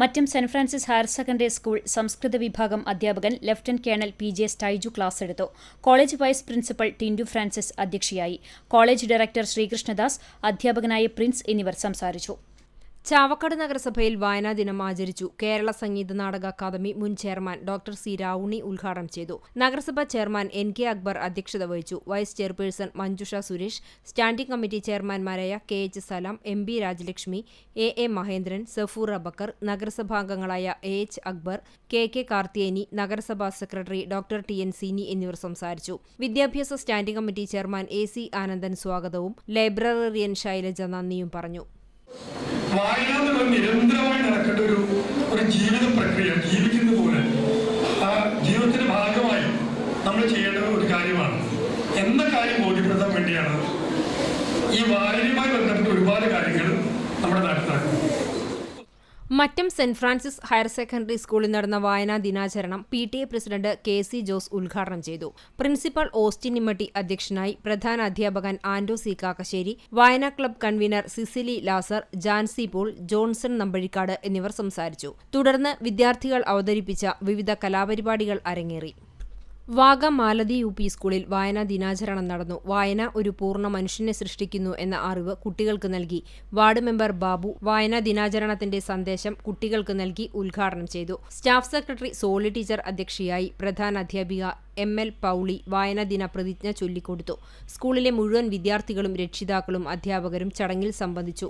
Mattom saint Francis higher secondary school സംസ്കൃത വിഭാഗം അധ്യാപകൻ lieutenant colonel PJ Styju class എടുത്തു. College vice principal Tindu Francis അധ്യക്ഷയായി. കോളേജ് ഡയറക്ടർ ശ്രീകൃഷ്ണദാസ്, അധ്യാപകനായ പ്രിൻസ് എന്നിവർ സംസാരിച്ചു. ചാവക്കാട് നഗരസഭയിൽ വായനാ ദിനം ആചരിച്ചു. കേരള സംഗീത നാടക അക്കാദമി മുൻ ചെയർമാൻ ഡോക്ടർ സി രാവുണ്ണി ഉദ്ഘാടനം ചെയ്തു. നഗരസഭാ ചെയർമാൻ NK അക്ബർ അധ്യക്ഷത വഹിച്ചു. Vice chairperson Manjusha Suresh, standing committee ചെയർമാൻമാരായ KH Salam, MB Rajalakshmi, AA Mahendran, Safoor Abakkar, നഗരസഭാംഗങ്ങളായ AH അക്ബർ, KK കാർത്തിയേനി, നഗരസഭാ സെക്രട്ടറി ഡോക്ടർ TN സീനി എന്നിവർ സംസാരിച്ചു. വിദ്യാഭ്യാസ standing committee chairman AC Anandan സ്വാഗതവും ലൈബ്രറിയൻ ശൈലജ നന്ദിയും പറഞ്ഞു. വായന എന്നുള്ള നിരന്തരമായി നടക്കേണ്ട ഒരു ജീവിത പ്രക്രിയ, ജീവിക്കുന്ന പോലെ ആ ജീവിതത്തിന്റെ ഭാഗമായി നമ്മൾ ചെയ്യേണ്ട ഒരു കാര്യമാണ് എന്ന കാര്യം ബോധ്യപ്പെടുത്താൻ വേണ്ടിയാണ് ഈ വായനയുമായി ബന്ധപ്പെട്ട ഒരുപാട് കാര്യങ്ങൾ നമ്മുടെ നാട്ടിൽ നടക്കുന്നത്. Mattam saint Francis higher secondary സ്കൂളിൽ നടന്ന വായനാ ദിനാചരണം PTA പ്രസിഡന്റ് KC ജോസ് ഉദ്ഘാടനം ചെയ്തു. പ്രിൻസിപ്പൽ ഓസ്റ്റിൻ ഇമ്മട്ടി അധ്യക്ഷനായി. പ്രധാന അധ്യാപകൻ ആൻഡോ സി കാക്കശ്ശേരി, വായനാ ക്ലബ് കൺവീനർ സിസിലി ലാസർ, ജാൻസി പോൾ, ജോൺസൺ നമ്പഴിക്കാട് എന്നിവർ സംസാരിച്ചു. തുടർന്ന് വിദ്യാർത്ഥികൾ അവതരിപ്പിച്ച വിവിധ കലാപരിപാടികൾ അരങ്ങേറി. വാഗ മാലതി UP സ്കൂളിൽ വായനാ ദിനാചരണം നടന്നു. വായന ഒരു പൂർണ്ണ മനുഷ്യനെ സൃഷ്ടിക്കുന്നു എന്ന അറിവ് കുട്ടികൾക്ക് നൽകി. വാർഡ് മെമ്പർ ബാബു വായനാ ദിനാചരണത്തിന്റെ സന്ദേശം കുട്ടികൾക്ക് നൽകി ഉദ്ഘാടനം ചെയ്തു. സ്റ്റാഫ് സെക്രട്ടറി സോളി ടീച്ചർ അധ്യക്ഷയായി. പ്രധാന അധ്യാപിക ML പൗളി വായനാ ദിന പ്രതിജ്ഞ ചൊല്ലിക്കൊടുത്തു. സ്കൂളിലെ മുഴുവൻ വിദ്യാർത്ഥികളും രക്ഷിതാക്കളും അധ്യാപകരും ചടങ്ങിൽ സംബന്ധിച്ചു.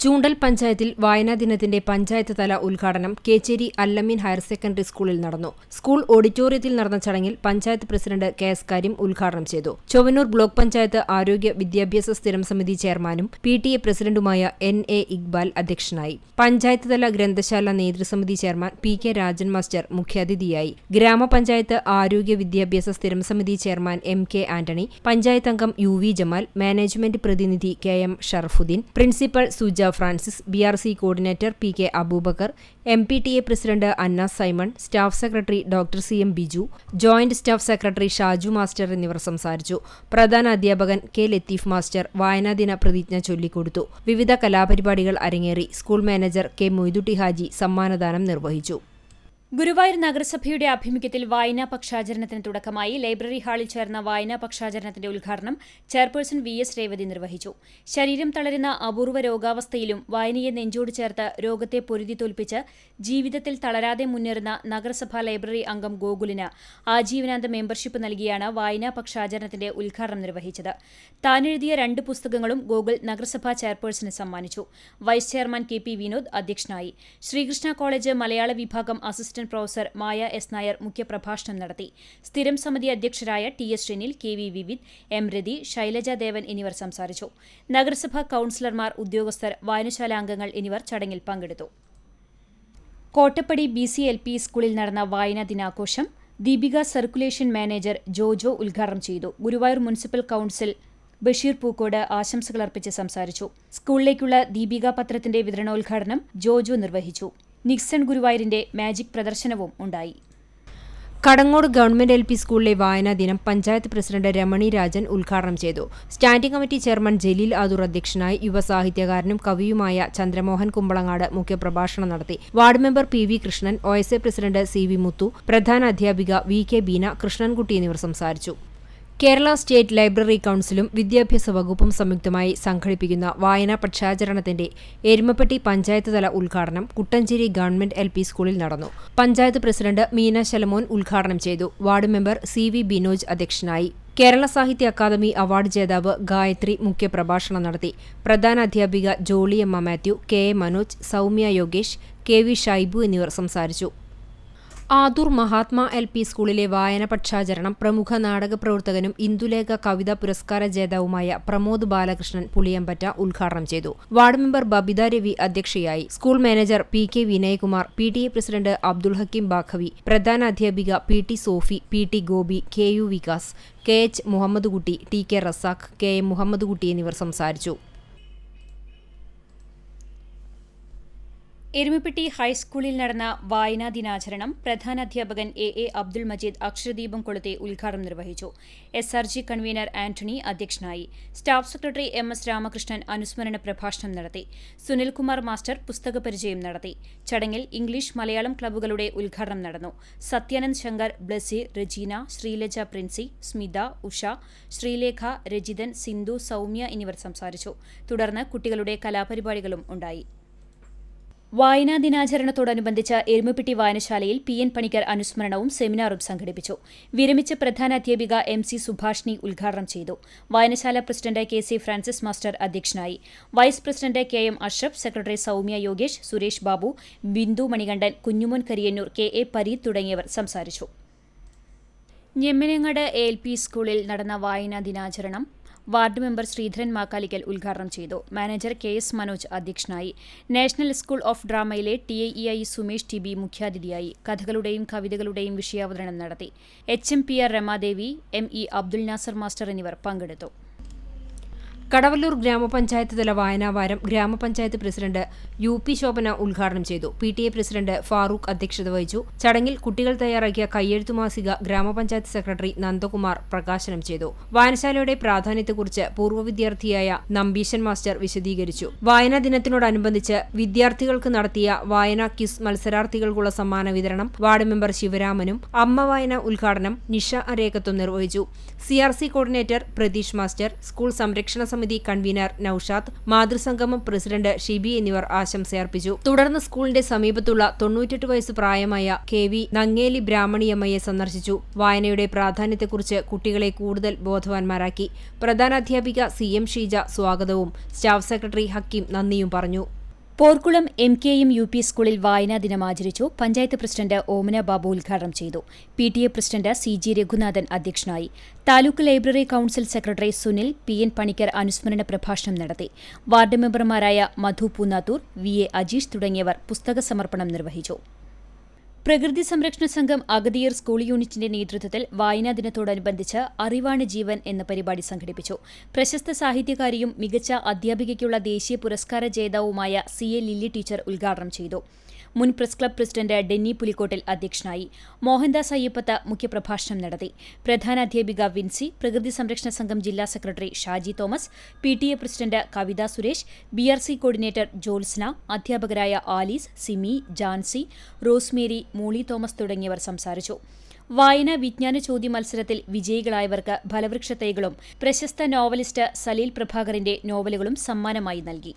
ചൂണ്ടൽ പഞ്ചായത്തിൽ വായനാ ദിനത്തിന്റെ പഞ്ചായത്ത് തല ഉദ്ഘാടനം കേച്ചേരി അല്ലമീൻ ഹയർ സെക്കൻഡറി സ്കൂളിൽ നടന്നു. സ്കൂൾ ഓഡിറ്റോറിയത്തിൽ നടന്ന ചടങ്ങിൽ പഞ്ചായത്ത് പ്രസിഡന്റ് KS കരീം ഉദ്ഘാടനം ചെയ്തു. ചൊവ്വന്നൂർ ബ്ലോക്ക് പഞ്ചായത്ത് ആരോഗ്യ വിദ്യാഭ്യാസ സ്ഥിരം സമിതി ചെയർമാനും PTA പ്രസിഡന്റുമായ NA ഇക്ബാൽ അധ്യക്ഷനായി. പഞ്ചായത്ത് തല ഗ്രന്ഥശാല നേതൃസമിതി ചെയർമാൻ PK രാജൻ മാസ്റ്റർ മുഖ്യാതിഥിയായി. ഗ്രാമപഞ്ചായത്ത് ആരോഗ്യ വിദ്യാഭ്യാസ സ്ഥിരം സമിതി ചെയർമാൻ MK ആന്റണി, പഞ്ചായത്ത് അംഗം UV ജമാൽ, മാനേജ്മെന്റ് പ്രതിനിധി KM Sharafudheen, principal Suja Francis, BRC coordinator PK Abubakar, MPTA president Anna Simon, staff secretary doctor CM Biju, joint staff secretary Shaju master എന്നിവർ സംസാരിച്ചു. പ്രധാന അധ്യാപകൻ K ലത്തീഫ് മാസ്റ്റർ വായനാദിന പ്രതിജ്ഞ ചൊല്ലിക്കൊടുത്തു. വിവിധ കലാപരിപാടികൾ അരങ്ങേറി. School manager K Moidutty Haji സമ്മാനദാനം നിർവഹിച്ചു. ഗുരുവായൂർ നഗരസഭയുടെ ആഭിമുഖ്യത്തിൽ വായനാ പക്ഷാചരണത്തിന് തുടക്കമായി. ലൈബ്രറി ഹാളിൽ ചേർന്ന വായനാ പക്ഷാചരണത്തിന്റെ ഉദ്ഘാടനം ചെയർപേഴ്സൺ VS രേവതി നിർവഹിച്ചു. ശരീരം തളരുന്ന അപൂർവ രോഗാവസ്ഥയിലും വായനയെ നെഞ്ചോട് ചേർത്ത് രോഗത്തെ പൊരുതി തോൽപ്പിച്ച് ജീവിതത്തിൽ തളരാതെ മുന്നേറുന്ന നഗരസഭാ ലൈബ്രറി അംഗം ഗോകുലിന് ആജീവനാന്ത മെമ്പർഷിപ്പ് നൽകിയാണ് വായനാ പക്ഷാചരണത്തിന്റെ ഉദ്ഘാടനം നിർവഹിച്ചത്. താനെഴുതിയ 2 പുസ്തകങ്ങളും ഗോകുൽ നഗരസഭാ ചെയർപേഴ്സന് സമ്മാനിച്ചു. വൈസ് ചെയർമാൻ KP വിനോദ് അധ്യക്ഷനായി. ശ്രീകൃഷ്ണ കോളേജ് മലയാള വിഭാഗം അസിസ്റ്റന്റ് പ്രൊഫസർ മായ S നായർ മുഖ്യപ്രഭാഷണം നടത്തി. സ്ഥിരം സമിതി അധ്യക്ഷരായ TS ഷെനിൽ, KV വിവിധ്, M രതി, ശൈലജ ദേവൻ എന്നിവർ സംസാരിച്ചു. നഗരസഭാ കൌൺസിലർമാർ, ഉദ്യോഗസ്ഥർ, വായനശാല അംഗങ്ങൾ എന്നിവർ ചടങ്ങിൽ പങ്കെടുത്തു. കോട്ടപ്പടി BCLP സ്കൂളിൽ നടന്ന വായനാ ദിനാഘോഷം ദീപിക സർക്കുലേഷൻ മാനേജർ ജോജോ ഉദ്ഘാടനം ചെയ്തു. ഗുരുവായൂർ മുനിസിപ്പൽ കൌൺസിൽ ബഷീർ പൂക്കോട് ആശംസകൾ അർപ്പിച്ച് സംസാരിച്ചു. സ്കൂളിലേക്കുള്ള ദീപിക പത്രത്തിന്റെ വിതരണോദ്ഘാടനം ജോജോ നിർവഹിച്ചു. നിക്സൺ ഗുരുവായൂരിന്റെ മാജിക് പ്രദർശനവും ഉണ്ടായി. കടങ്ങോട് ഗവൺമെന്റ് LP സ്കൂളിലെ വായനാ ദിനം പഞ്ചായത്ത് പ്രസിഡന്റ് രമണി രാജൻ ഉദ്ഘാടനം ചെയ്തു. Standing committee chairman Jaleel Adoor അധ്യക്ഷനായി. യുവസാഹിത്യകാരനും കവിയുമായ ചന്ദ്രമോഹൻ കുമ്പളങ്ങാട് മുഖ്യപ്രഭാഷണം നടത്തി. Ward member PV Krishnan, OSA president CV മുത്തു, പ്രധാന അധ്യാപിക VK ബീന, കൃഷ്ണൻകുട്ടി എന്നിവർ സംസാരിച്ചു. കേരള സ്റ്റേറ്റ് ലൈബ്രറി കൌൺസിലും വിദ്യാഭ്യാസ വകുപ്പും സംയുക്തമായി സംഘടിപ്പിക്കുന്ന വായനാ പക്ഷാചരണത്തിന്റെ എരുമപ്പെട്ടി പഞ്ചായത്ത് തല ഉദ്ഘാടനം കുട്ടഞ്ചേരി ഗവൺമെന്റ് LP സ്കൂളിൽ നടന്നു. പഞ്ചായത്ത് പ്രസിഡന്റ് മീന ശലമോൻ ഉദ്ഘാടനം ചെയ്തു. വാർഡ് മെമ്പർ CV ബിനോജ് അധ്യക്ഷനായി. കേരള സാഹിത്യ അക്കാദമി അവാർഡ് ജേതാവ് ഗായത്രി മുഖ്യപ്രഭാഷണം നടത്തി. പ്രധാന അധ്യാപിക Jolly Emma Mathew, KA Manoj, Soumya Yogesh, KV Shaibu എന്നിവർ സംസാരിച്ചു. ആദൂർ മഹാത്മാ LP സ്കൂളിലെ വായന പക്ഷാചരണം പ്രമുഖ നാടക പ്രവർത്തകനും ഇന്ദുലേഖ കവിതാ പുരസ്കാര ജേതാവുമായ പ്രമോദ് ബാലകൃഷ്ണൻ പുളിയമ്പറ്റ ഉദ്ഘാടനം ചെയ്തു. വാർഡ് മെമ്പർ ബബിത രവി അധ്യക്ഷയായി. School manager PK Vinayakumar, PTA president Abdul Hakeem Baqavi, പ്രധാന അധ്യാപിക PT Sophy, PT Gopi, KU Vikas, KH Muhammad കുട്ടി, TK റസാഖ്, KM മുഹമ്മദ് കുട്ടി എന്നിവർ സംസാരിച്ചു. എരുമപ്പെട്ടി ഹൈസ്കൂളിൽ നടന്ന വായനാ ദിനാചരണം പ്രധാനാധ്യാപകൻ എ അബ്ദുൾ മജീദ് അക്ഷരദീപം കൊളുത്തി ഉദ്ഘാടനം നിർവഹിച്ചു. SRG കൺവീനർ ആന്റണി അധ്യക്ഷനായി. സ്റ്റാഫ് സെക്രട്ടറി MS രാമകൃഷ്ണൻ അനുസ്മരണ പ്രഭാഷണം നടത്തി. സുനിൽകുമാർ മാസ്റ്റർ പുസ്തക പരിചയം നടത്തി. ചടങ്ങിൽ ഇംഗ്ലീഷ് മലയാളം ക്ലബ്ബുകളുടെ ഉദ്ഘാടനം നടന്നു. സത്യാനന്ദ് ശങ്കർ, ബ്ലസീർ, റജീന, ശ്രീലജ പ്രിൻസി, സ്മിത, ഉഷ, ശ്രീലേഖ, രജിതൻ, സിന്ധു, സൗമ്യ എന്നിവർ സംസാരിച്ചു. തുടർന്ന് കുട്ടികളുടെ കലാപരിപാടികളും ഉണ്ടായി. വായനാ ദിനാചരണത്തോടനുബന്ധിച്ച് എരുമപ്പെട്ടി വായനശാലയിൽ PN പണിക്കർ അനുസ്മരണവും സെമിനാറും സംഘടിപ്പിച്ചു. വിരമിച്ച പ്രധാന അധ്യാപിക MC സുഭാഷിണി ഉദ്ഘാടനം ചെയ്തു. വായനശാല പ്രസിഡന്റ് KC ഫ്രാൻസിസ് മാസ്റ്റർ അധ്യക്ഷനായി. Vice president KM Ashraf, secretary Soumya Yogesh, Suresh Babu, Bindu Manikandan, Kunjumon Kariyannur, KA Pareeth തുടങ്ങിയവർ സംസാരിച്ചു. ഞെമ്മനങ്ങാട് ALP സ്കൂളിൽ നടന്ന വായനാ ദിനാചരണം വാർഡ് മെമ്പർ ശ്രീധരൻ മാക്കാലിക്കൽ ഉദ്ഘാടനം ചെയ്തു. മാനേജർ KS മനോജ് അധ്യക്ഷനായി. നാഷണൽ സ്കൂൾ ഓഫ് ഡ്രാമയിലെ TAEI സുമേഷ് TB മുഖ്യാതിഥിയായി. കഥകളുടെയും കവിതകളുടെയും വിഷയാവതരണം നടത്തി. HMPR Ramadevi, ME Abdul Nasar master എന്നിവർ പങ്കെടുത്തു. കടവല്ലൂർ ഗ്രാമപഞ്ചായത്ത് തല വായനാവാരം ഗ്രാമപഞ്ചായത്ത് പ്രസിഡന്റ് UP ശോഭന ഉദ്ഘാടനം ചെയ്തു. PTA പ്രസിഡന്റ് ഫാറൂഖ് അധ്യക്ഷത വഹിച്ചു. ചടങ്ങിൽ കുട്ടികൾ തയ്യാറാക്കിയ കയ്യെഴുത്തു മാസിക ഗ്രാമപഞ്ചായത്ത് സെക്രട്ടറി നന്ദകുമാർ പ്രകാശനം ചെയ്തു. വായനശാലയുടെ പ്രാധാന്യത്തെക്കുറിച്ച് പൂർവ്വ വിദ്യാർത്ഥിയായ നമ്പീശൻ മാസ്റ്റർ വിശദീകരിച്ചു. വായനാ ദിനത്തിനോടനുബന്ധിച്ച് വിദ്യാർത്ഥികൾക്ക് നടത്തിയ വായനാ ക്വിസ് മത്സരാർത്ഥികൾക്കുള്ള സമ്മാന വിതരണം വാർഡ് മെമ്പർ ശിവരാമനും അമ്മ വായന ഉദ്ഘാടനം നിഷ അരേക്കത്തും നിർവഹിച്ചു. CRC coordinator Pratheesh master, school സംരക്ഷണ സമിതി കൺവീനർ നൌഷാദ്, മാതൃസംഗമം പ്രസിഡന്റ് ഷിബി എന്നിവർ ആശംസയർപ്പിച്ചു. തുടർന്ന് സ്കൂളിന്റെ സമീപത്തുള്ള 98 വയസ്സ് പ്രായമായ KV നങ്ങേലി ബ്രാഹ്മണിയമ്മയെ സന്ദർശിച്ചു. വായനയുടെ പ്രാധാന്യത്തെക്കുറിച്ച് കുട്ടികളെ കൂടുതൽ ബോധവാന്മാരാക്കി. പ്രധാനാധ്യാപിക CM ഷീജ സ്വാഗതവും സ്റ്റാഫ് സെക്രട്ടറി ഹക്കീം നന്ദിയും പറഞ്ഞു. പോർക്കുളം MKM UP സ്കൂളിൽ വായനാ ദിനം ആചരിച്ചു. പഞ്ചായത്ത് പ്രസിഡന്റ് ഓമന ബാബു ഉദ്ഘാടനം ചെയ്തു. PTA പ്രസിഡന്റ് CG രഘുനാഥൻ അധ്യക്ഷനായി. Taluk library council secretary Sunil PN Panicker അനുസ്മരണ പ്രഭാഷണം നടത്തി. വാർഡ് മെമ്പർമാരായ മധു പൂന്നാത്തൂർ, VA അജീഷ് തുടങ്ങിയവർ പുസ്തക സമർപ്പണം നിർവഹിച്ചു. പ്രകൃതി സംരക്ഷണ സംഘം അഗതിയർ സ്കൂൾ യൂണിറ്റിന്റെ നേതൃത്വത്തിൽ വായനാ ദിനത്തോടനുബന്ധിച്ച് അറിവാണ് ജീവൻ എന്ന പരിപാടി സംഘടിപ്പിച്ചു. പ്രശസ്ത സാഹിത്യകാരിയും മികച്ച അധ്യാപികയ്ക്കുള്ള ദേശീയ പുരസ്കാര ജേതാവുമായ CA ലില്ലി ടീച്ചർ ഉദ്ഘാടനം ചെയ്തു. മുൻ press club president Denny Pulikkottil അധ്യക്ഷനായി. മോഹൻദാസ് അയ്യപ്പത്ത് മുഖ്യപ്രഭാഷണം നടത്തി. പ്രധാനാധ്യാപിക വിൻസി, പ്രകൃതി സംരക്ഷണ സംഘം ജില്ലാ secretary Shaji Thomas, PTA president Kavitha Suresh, BRC coordinator Jyotsna, അധ്യാപകരായ Alice, Simi, Jancy, Rosemary, Mooli Thomas തുടങ്ങിയവർ സംസാരിച്ചു. വായനാ വിജ്ഞാന ചോദ്യ മത്സരത്തിൽ വിജയികളായവർക്ക് ഫലവൃക്ഷ തൈകളും പ്രശസ്ത നോവലിസ്റ്റ് സലീൽ പ്രഭാകറിന്റെ നോവലുകളും സമ്മാനമായി നൽകി.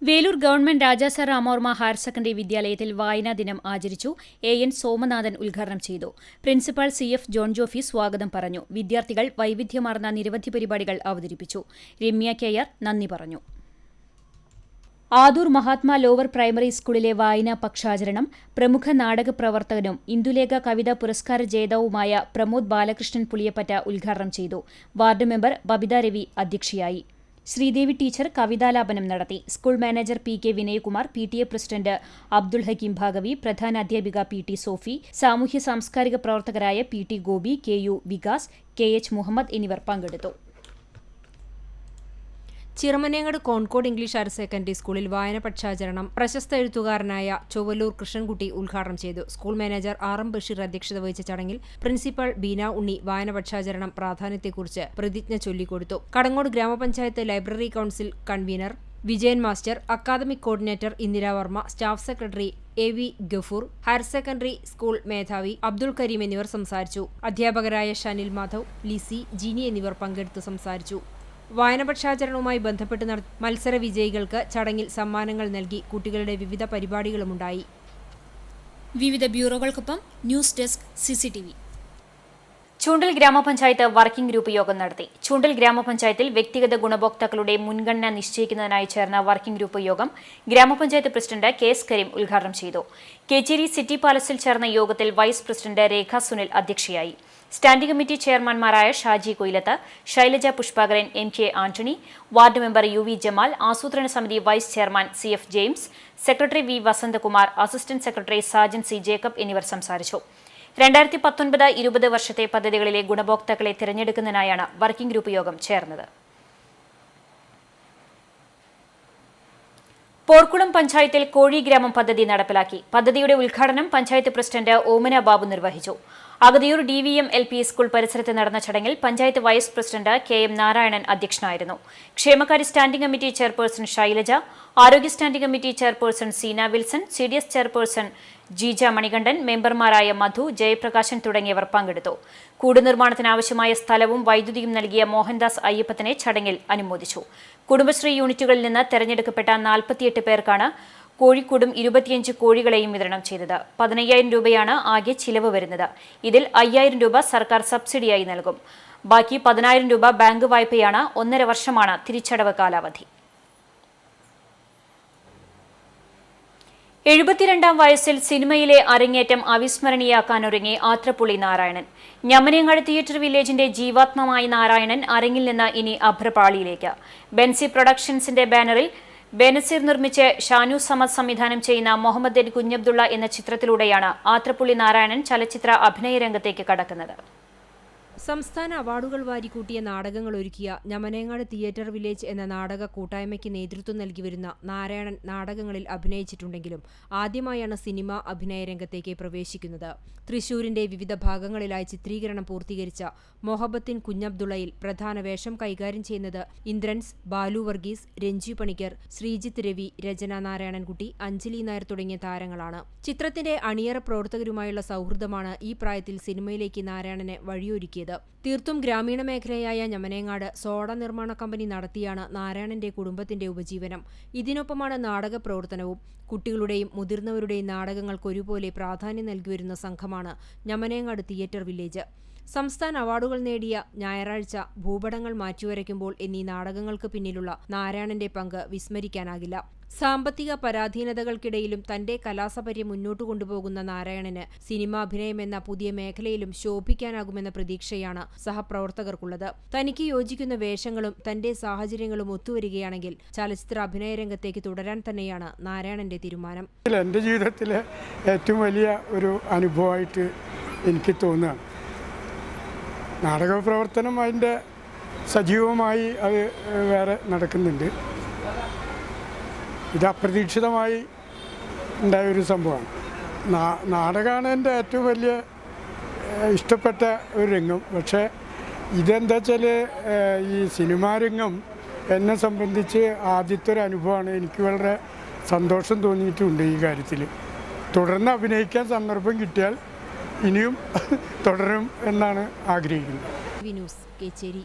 Velur government Raja Sir Ramavarma higher secondary വിദ്യാലയത്തിൽ വായനാ ദിനം ആചരിച്ചു. AN സോമനാഥൻ ഉദ്ഘാടനം ചെയ്തു. പ്രിൻസിപ്പൽ CF ജോൺ ജോഫി സ്വാഗതം പറഞ്ഞു. വിദ്യാർത്ഥികൾ വൈവിധ്യമാർന്ന നിരവധി പരിപാടികൾ അവതരിപ്പിച്ചു. രമ്യ KR നന്ദി പറഞ്ഞു. ആദൂർ മഹാത്മാ ലോവർ പ്രൈമറി സ്കൂളിലെ വായനാ പക്ഷാചരണം പ്രമുഖ നാടക പ്രവർത്തകനും ഇന്ദുലേഖ കവിതാ പുരസ്കാര ജേതാവുമായ പ്രമോദ് ബാലകൃഷ്ണൻ പുളിയപ്പറ്റ ഉദ്ഘാടനം ചെയ്തു. വാർഡ് മെമ്പർ ബബിത രവി അധ്യക്ഷയായി. ശ്രീദേവി ടീച്ചർ കവിതാലാപനം നടത്തി. School manager PK Vinayakumar, PTA president Abdul Hakeem Baqavi, പ്രധാനാധ്യാപിക PT സോഫി, സാമൂഹ്യ സാംസ്കാരിക പ്രവർത്തകരായ PT Gopi, KU Vikas, KH Muhammad എന്നിവർ പങ്കെടുത്തു. ചിറമനേങ്ങാട് കോൺകോട് ഇംഗ്ലീഷ് ഹയർ സെക്കൻഡറി സ്കൂളിൽ വായന പക്ഷാചരണം പ്രശസ്ത എഴുത്തുകാരനായ ചൊവ്വല്ലൂർ കൃഷ്ണൻകുട്ടി ഉദ്ഘാടനം ചെയ്തു. സ്കൂൾ മാനേജർ RM ബഷീർ അധ്യക്ഷത വഹിച്ച ചടങ്ങിൽ പ്രിൻസിപ്പൽ ബീന ഉണ്ണി വായന പക്ഷാചരണം പ്രാധാന്യത്തെക്കുറിച്ച് പ്രതിജ്ഞ ചൊല്ലിക്കൊടുത്തു. കടങ്ങോട് ഗ്രാമപഞ്ചായത്ത് library council convener Vijayan master, academic coordinator Indiravarma, staff secretary AV Gafoor, higher secondary school മേധാവി അബ്ദുൾ കരീം എന്നിവർ സംസാരിച്ചു. അധ്യാപകരായ ഷനിൽ മാധവ്, ലിസി, ജിനി എന്നിവർ പങ്കെടുത്ത് സംസാരിച്ചു. വായനപക്ഷാചരണവുമായി ബന്ധപ്പെട്ട് മത്സര വിജയികൾക്ക് ചടങ്ങിൽ സമ്മാനങ്ങൾ നൽകി. കുട്ടികളുടെ വിവിധ പരിപാടികളുമുണ്ടായി. വിവിധ ബ്യൂറോകൾക്കൊപ്പം ന്യൂസ് ഡെസ്ക് CCTV. ചൂണ്ടൽ ഗ്രാമപഞ്ചായത്ത് വർക്കിംഗ് ഗ്രൂപ്പ് യോഗം നടത്തി. ചൂണ്ടൽ ഗ്രാമപഞ്ചായത്തിൽ വ്യക്തിഗത ഗുണഭോക്താക്കളുടെ മുൻഗണന നിശ്ചയിക്കുന്നതിനായി ചേർന്ന വർക്കിംഗ് ഗ്രൂപ്പ് യോഗം ഗ്രാമപഞ്ചായത്ത് പ്രസിഡന്റ് KS കരീം ഉദ്ഘാടനം ചെയ്തു. കേച്ചേരി സിറ്റി പാലസിൽ ചേർന്ന യോഗത്തിൽ വൈസ് പ്രസിഡന്റ് രേഖ സുനിൽ അധ്യക്ഷയായി. സ്റ്റാൻഡിംഗ് കമ്മിറ്റി ചെയർമാൻമാരായ Shaji Koyilath, Shailaja Pushpakaran, MK Antony, ward member UV Jamal, ആസൂത്രണ സമിതി vice chairman CF James, secretary V Vasanthakumar, assistant secretary Sajan C Jacob എന്നിവർ സംസാരിച്ചു. 2019-20 വർഷത്തെ പദ്ധതികളിലെ ഗുണഭോക്താക്കളെ തിരഞ്ഞെടുക്കുന്നതിനായാണ് വർക്കിംഗ് ഗ്രൂപ്പ് യോഗം ചേർന്നത്. പോർക്കുളം പഞ്ചായത്തിൽ കോഴിഗ്രാമം പദ്ധതി നടപ്പിലാക്കി. പദ്ധതിയുടെ ഉദ്ഘാടനം പഞ്ചായത്ത് പ്രസിഡന്റ് ഓമന ബാബു നിർവഹിച്ചു. അഗതിയൂർ DVM LP സ്കൂൾ പരിസരത്ത് നടന്ന ചടങ്ങിൽ panchayat vice president KM Narayanan അധ്യക്ഷനായിരുന്നു. ക്ഷേമകാര്യ സ്റ്റാൻഡിംഗ് കമ്മിറ്റി ചെയർപേഴ്സൺ ശൈലജ, ആരോഗ്യ standing committee chairperson Seena Wilson, CDS chairperson Jeeja Manikandan, മെമ്പർമാരായ മധു, ജയപ്രകാശൻ തുടങ്ങിയവർ പങ്കെടുത്തു. കൂട് നിർമ്മാണത്തിനാവശ്യമായ സ്ഥലവും വൈദ്യുതിയും നൽകിയ മോഹൻദാസ് അയ്യപ്പത്തിനെ ചടങ്ങിൽ അനുമോദിച്ചു. കുടുംബശ്രീ യൂണിറ്റുകളിൽ നിന്ന് തെരഞ്ഞെടുക്കപ്പെട്ട 48 പേർക്കാണ് കോഴിക്കൂടും 25 കോഴികളെയും വിതരണം ചെയ്തത്. 15,000 രൂപയാണ് ആകെ ചിലവ് വരുന്നത്. ഇതിൽ 5,000 രൂപ സർക്കാർ സബ്സിഡിയായി നൽകും. ബാക്കി 10,000 രൂപ ബാങ്ക് വായ്പയാണ്. 1.5 വർഷമാണ് തിരിച്ചടവ് കാലാവധി. 72-ാം വയസ്സിൽ സിനിമയിലെ അരങ്ങേറ്റം അവിസ്മരണീയമാക്കാനൊരുങ്ങി ആത്രപ്പുള്ളി നാരായണൻ. ഞമനേങ്ങാട് തിയേറ്റർ വില്ലേജിന്റെ ജീവാത്മമായ നാരായണൻ അരങ്ങിൽ നിന്ന് ഇനി അഭ്രപാളിയിലേക്ക്. ബെൻസി പ്രൊഡക്ഷൻസിന്റെ ബാനറിൽ ബെനസീർ നിർമ്മിച്ച് ഷാനു സമദ് സംവിധാനം ചെയ്യുന്ന മുഹമ്മദ് എൻ കുഞ്ഞബ്ദുള്ള എന്ന ചിത്രത്തിലൂടെയാണ് ആത്രപ്പുള്ളി നാരായണൻ ചലച്ചിത്ര അഭിനയ രംഗത്തേക്ക് കടക്കുന്നത്. സംസ്ഥാന അവാർഡുകൾ വാരിക്കൂട്ടിയ നാടകങ്ങൾ ഒരുക്കിയ ഞമനേങ്ങാട് തിയേറ്റർ വില്ലേജ് എന്ന നാടക കൂട്ടായ്മയ്ക്ക് നേതൃത്വം നൽകി വരുന്ന നാരായണൻ നാടകങ്ങളിൽ അഭിനയിച്ചിട്ടുണ്ടെങ്കിലും ആദ്യമായാണ് സിനിമ അഭിനയ രംഗത്തേക്ക് പ്രവേശിക്കുന്നത്. തൃശൂരിന്റെ വിവിധ ഭാഗങ്ങളിലായി ചിത്രീകരണം പൂർത്തീകരിച്ച മൊഹബത്തിൻ കുഞ്ഞബ്ദുള്ളയിൽ പ്രധാന വേഷം കൈകാര്യം ചെയ്യുന്നത് ഇന്ദ്രൻസ്, ബാലു വർഗീസ്, രഞ്ജി പണിക്കർ, ശ്രീജിത്ത് രവി, രചന നാരായണൻകുട്ടി, അഞ്ജലി നായർ തുടങ്ങിയ താരങ്ങളാണ്. ചിത്രത്തിന്റെ അണിയറ പ്രവർത്തകരുമായുള്ള സൗഹൃദമാണ് ഈ പ്രായത്തിൽ സിനിമയിലേക്ക് നാരായണനെ വഴിയൊരുക്കിയത്. തീർത്തും ഗ്രാമീണ മേഖലയായ ഞമനേങ്ങാട് സോഡ നിർമ്മാണ കമ്പനി നടത്തിയാണ് നാരായണന്റെ കുടുംബത്തിന്റെ ഉപജീവനം. ഇതിനൊപ്പമാണ് നാടക പ്രവർത്തനവും. കുട്ടികളുടെയും മുതിർന്നവരുടെയും നാടകങ്ങൾക്ക് ഒരുപോലെ പ്രാധാന്യം നൽകിവരുന്ന സംഘമാണ് ഞമനേങ്ങാട് തിയേറ്റർ വില്ലേജ്. സംസ്ഥാന അവാർഡുകൾ നേടിയ ഞായറാഴ്ച, ഭൂപടങ്ങൾ മാറ്റിവരയ്ക്കുമ്പോൾ എന്നീ നാടകങ്ങൾക്ക് പിന്നിലുള്ള നാരായണന്റെ പങ്ക് വിസ്മരിക്കാനാകില്ല. സാമ്പത്തിക പരാധീനതകൾക്കിടയിലും തന്റെ കലാസപര്യം മുന്നോട്ടു കൊണ്ടുപോകുന്ന നാരായണന് സിനിമാഭിനയമെന്ന പുതിയ മേഖലയിലും ശോഭിക്കാനാകുമെന്ന പ്രതീക്ഷയാണ് സഹപ്രവർത്തകർക്കുള്ളത്. തനിക്ക് യോജിക്കുന്ന വേഷങ്ങളും തന്റെ സാഹചര്യങ്ങളും ഒത്തുവരികയാണെങ്കിൽ ചലച്ചിത്ര അഭിനയ രംഗത്തേക്ക് തുടരാൻ തന്നെയാണ് നാരായണന്റെ തീരുമാനം. എൻ്റെ ജീവിതത്തിലെ ഏറ്റവും വലിയ ഒരു അനുഭവമായിട്ട് എനിക്ക് തോന്നുകയാണ്. നാടക പ്രവർത്തനം അതിൻ്റെ സജീവമായി അത് വേറെ നടക്കുന്നുണ്ട്. ഇത് അപ്രതീക്ഷിതമായി ഉണ്ടായൊരു സംഭവമാണ്. നാടകമാണ് എൻ്റെ ഏറ്റവും വലിയ ഇഷ്ടപ്പെട്ട ഒരു രംഗം. പക്ഷേ ഇതെന്താ വെച്ചാൽ ഈ സിനിമാ രംഗം എന്നെ സംബന്ധിച്ച് ആദ്യത്തെ ഒരു അനുഭവമാണ്. എനിക്ക് വളരെ സന്തോഷം തോന്നിയിട്ടുണ്ട് ഈ കാര്യത്തിൽ. തുടർന്ന് അഭിനയിക്കാൻ സന്ദർഭം കിട്ടിയാൽ ഇനിയും തുടരും എന്നാണ് ആഗ്രഹിക്കുന്നത്. വിനൂസ് കേച്ചേരി.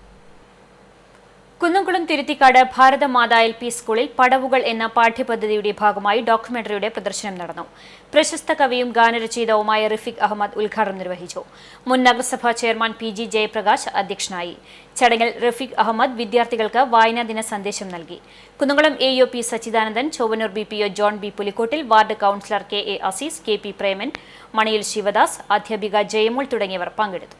കുന്നംകുളം തിരുത്തിക്കാട് ഭാരതമാതാ LP സ്കൂളിൽ പടവുകൾ എന്ന പാഠ്യപദ്ധതിയുടെ ഭാഗമായി ഡോക്യുമെന്ററിയുടെ പ്രദർശനം നടന്നു. പ്രശസ്ത കവിയും ഗാനരചയിതാവുമായ റഫീഖ് അഹമ്മദ് ഉദ്ഘാടനം നിർവഹിച്ചു. മുൻ നഗരസഭാ ചെയർമാൻ PG ജയപ്രകാശ് അധ്യക്ഷനായി. ചടങ്ങിൽ റഫീഖ് അഹമ്മദ് വിദ്യാർത്ഥികൾക്ക് വായനാ ദിന സന്ദേശം നൽകി. Kunnamkulam AO P Sachidanandan, Chowwannur BPO John B Pulikkottil, ward councillor KA Azeez, KP Preman, Maniyil Shivadas, അധ്യാപിക ജയമോൾ തുടങ്ങിയവർ പങ്കെടുത്തു.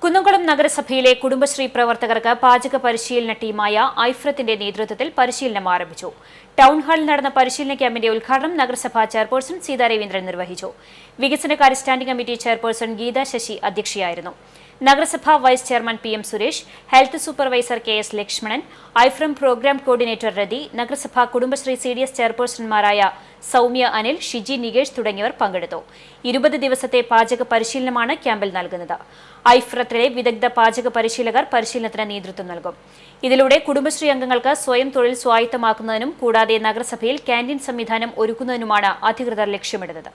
കുന്നംകുളം നഗരസഭയിലെ കുടുംബശ്രീ പ്രവർത്തകർക്ക് പാചക പരിശീലന ടീമായ ഐഫ്രത്തിന്റെ നേതൃത്വത്തിൽ പരിശീലനം ആരംഭിച്ചു. ടൗൺ ഹാളിൽ നടന്ന പരിശീലന ക്യാമ്പിന്റെ ഉദ്ഘാടനം നഗരസഭാ ചെയർപേഴ്സൺ സീതാ രവീന്ദ്രൻ നിർവഹിച്ചു. വികസനകാര്യ standing committee chairperson Geetha Sasi അധ്യക്ഷയായിരുന്നു. നഗരസഭാ vice chairman PM Suresh, health supervisor KS Lakshmanan, ഐഫ്രം പ്രോഗ്രാം കോർഡിനേറ്റർ രതി, നഗരസഭാ കുടുംബശ്രീ CDS ചെയർപേഴ്സൺമാരായ സൗമ്യ അനിൽ, ഷിജി നികേഷ് തുടങ്ങിയവർ പങ്കെടുത്തു. 20 ദിവസത്തെ പാചക പരിശീലനമാണ് ക്യാമ്പിൽ നൽകുന്നത്. ഐഫ്രത്തിലെ വിദഗ്ധ പാചക പരിശീലകർ പരിശീലനത്തിന് നേതൃത്വം നൽകും. ഇതിലൂടെ കുടുംബശ്രീ അംഗങ്ങൾക്ക് സ്വയം തൊഴിൽ സ്വായത്തമാക്കുന്നതിനും കൂടാതെ നഗരസഭയിൽ ക്യാന്റീൻ സംവിധാനം ഒരുക്കുന്നതിനുമാണ് അധികൃതർ ലക്ഷ്യമിടുന്നത്.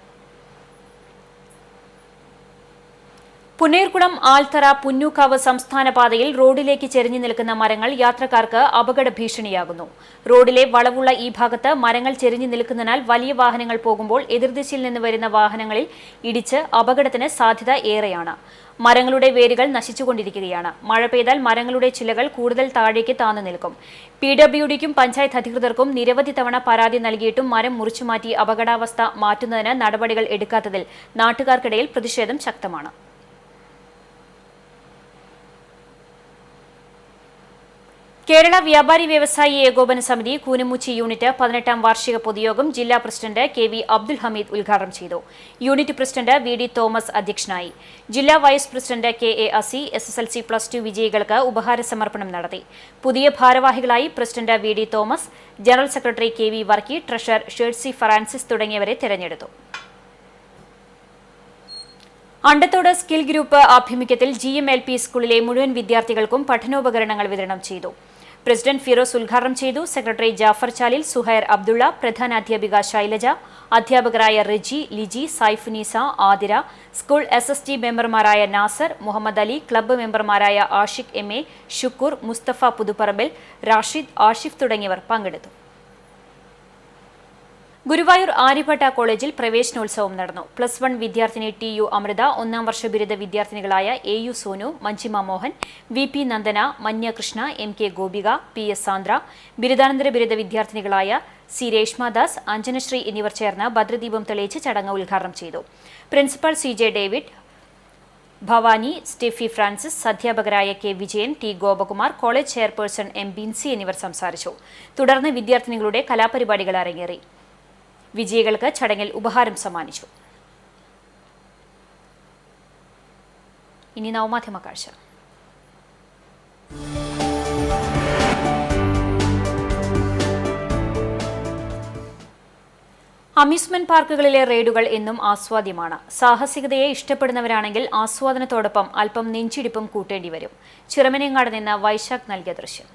പുന്നയൂർകുളം ആൽത്തറ പുന്നൂക്കാവ് സംസ്ഥാന പാതയിൽ റോഡിലേക്ക് ചെരിഞ്ഞു നിൽക്കുന്ന മരങ്ങൾ യാത്രക്കാർക്ക് അപകട ഭീഷണിയാകുന്നു. റോഡിലെ വളവുള്ള ഈ ഭാഗത്ത് മരങ്ങൾ ചെരിഞ്ഞു നിൽക്കുന്നതിനാൽ വലിയ വാഹനങ്ങൾ പോകുമ്പോൾ എതിർദിശയിൽ നിന്ന് വരുന്ന വാഹനങ്ങളിൽ ഇടിച്ച് അപകടത്തിന് സാധ്യത ഏറെയാണ്. മരങ്ങളുടെ വേരുകൾ നശിച്ചുകൊണ്ടിരിക്കുകയാണ്. മഴ പെയ്താൽ മരങ്ങളുടെ ചില്ലകൾ കൂടുതൽ താഴേക്ക് താന്നു നിൽക്കും. PWDക്കും പഞ്ചായത്ത് അധികൃതർക്കും നിരവധി തവണ പരാതി നൽകിയിട്ടും മരം മുറിച്ചുമാറ്റി അപകടാവസ്ഥ മാറ്റുന്നതിന് നടപടികൾ എടുക്കാത്തതിൽ നാട്ടുകാർക്കിടയിൽ പ്രതിഷേധം ശക്തമാണ്. കേരള വ്യാപാരി വ്യവസായി ഏകോപന സമിതി കൂനമുച്ചി യൂണിറ്റ് 18ാം വാർഷിക പൊതുയോഗം ജില്ലാ പ്രസിഡന്റ് KV അബ്ദുൽ ഹമീദ് ഉദ്ഘാടനം ചെയ്തു. യൂണിറ്റ് പ്രസിഡന്റ് VD തോമസ് അധ്യക്ഷനായി. ജില്ലാ വൈസ് പ്രസിഡന്റ് KA അസി SSLC+2 വിജയികൾക്ക് ഉപഹാര സമർപ്പണം നടത്തി. പുതിയ ഭാരവാഹികളായി president VD Thomas, general secretary KV Varkey, treasurer Shersy Francis തുടങ്ങിയവരെ തെരഞ്ഞെടുത്തു. അണ്ടത്തോട് സ്കിൽ ഗ്രൂപ്പ് ആഭിമുഖ്യത്തിൽ GMLP സ്കൂളിലെ മുഴുവൻ വിദ്യാർത്ഥികൾക്കും പഠനോപകരണങ്ങൾ വിതരണം ചെയ്തു. പ്രസിഡന്റ് ഫിറോസ് ഉദ്ഘാടനം ചെയ്തു. സെക്രട്ടറി ജാഫർ ചാലിൽ, സുഹൈർ അബ്ദുള്ള, പ്രധാനാധ്യാപിക ശൈലജ, അധ്യാപകരായ റെജി, ലിജി, സൈഫുനീസ, ആതിര, സ്കൂൾ SSG മെമ്പർമാരായ നാസർ, മുഹമ്മദ് അലി, ക്ലബ്ബ് മെമ്പർമാരായ ആഷിഖ് MA, ഷുക്കൂർ, മുസ്തഫ പുതുപ്പറമ്പിൽ, റാഷിദ്, ആഷിഫ് തുടങ്ങിയവർ പങ്കെടുത്തു. ഗുരുവായൂർ ആര്യഭട്ട കോളേജിൽ പ്രവേശനോത്സവം നടന്നു. +1 വിദ്യാർത്ഥിനി TU അമൃത, 1ാം വർഷ ബിരുദ വിദ്യാർത്ഥിനികളായ AU Sonu, Manjima Mohan, VP Nandana, മന്യ Krishna, MK Gopika, PS Sandra, ബിരുദാനന്തര ബിരുദ വിദ്യാർത്ഥിനികളായ C രേഷ്മാദാസ്, അഞ്ജനശ്രീ എന്നിവർ ചേർന്ന് ഭദ്രദീപം തെളിയിച്ച് ചടങ്ങ് ഉദ്ഘാടനം ചെയ്തു. Principal CJ David, Bhavani, Stephy Francis, അധ്യാപകരായ K Vijayan, T Gopakumar, college chairperson M Binsi എന്നിവർ സംസാരിച്ചു. തുടർന്ന് വിദ്യാർത്ഥിനികളുടെ കലാപരിപാടികൾ അരങ്ങേറി. വിജയികൾക്ക് ചടങ്ങിൽ ഉപഹാരം സമ്മാനിച്ചു. ഇനി നവമാധ്യമ കാഴ്ച. അമ്യൂസ്മെന്റ് പാർക്കുകളിലെ റൈഡുകൾ എന്നും ആസ്വാദ്യമാണ്. സാഹസികതയെ ഇഷ്ടപ്പെടുന്നവരാണെങ്കിൽ ആസ്വാദനത്തോടൊപ്പം അല്പം നെഞ്ചിടിപ്പും കൂട്ടേണ്ടി വരും. ചിറമനേങ്ങാട് നിന്ന് വൈശാഖ് നൽകിയ ദൃശ്യം.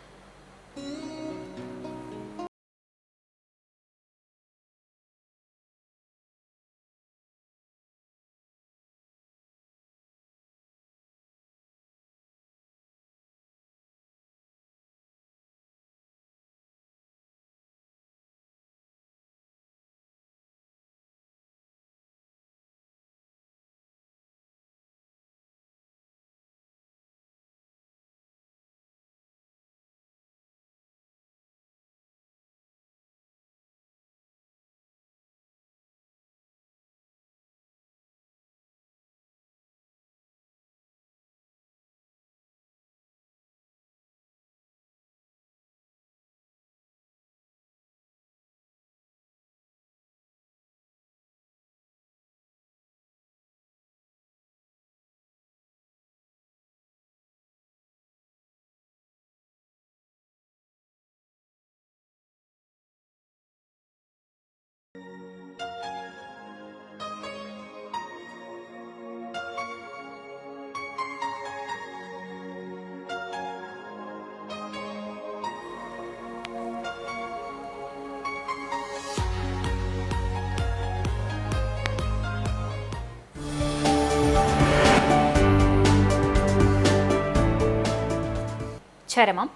ചരമം.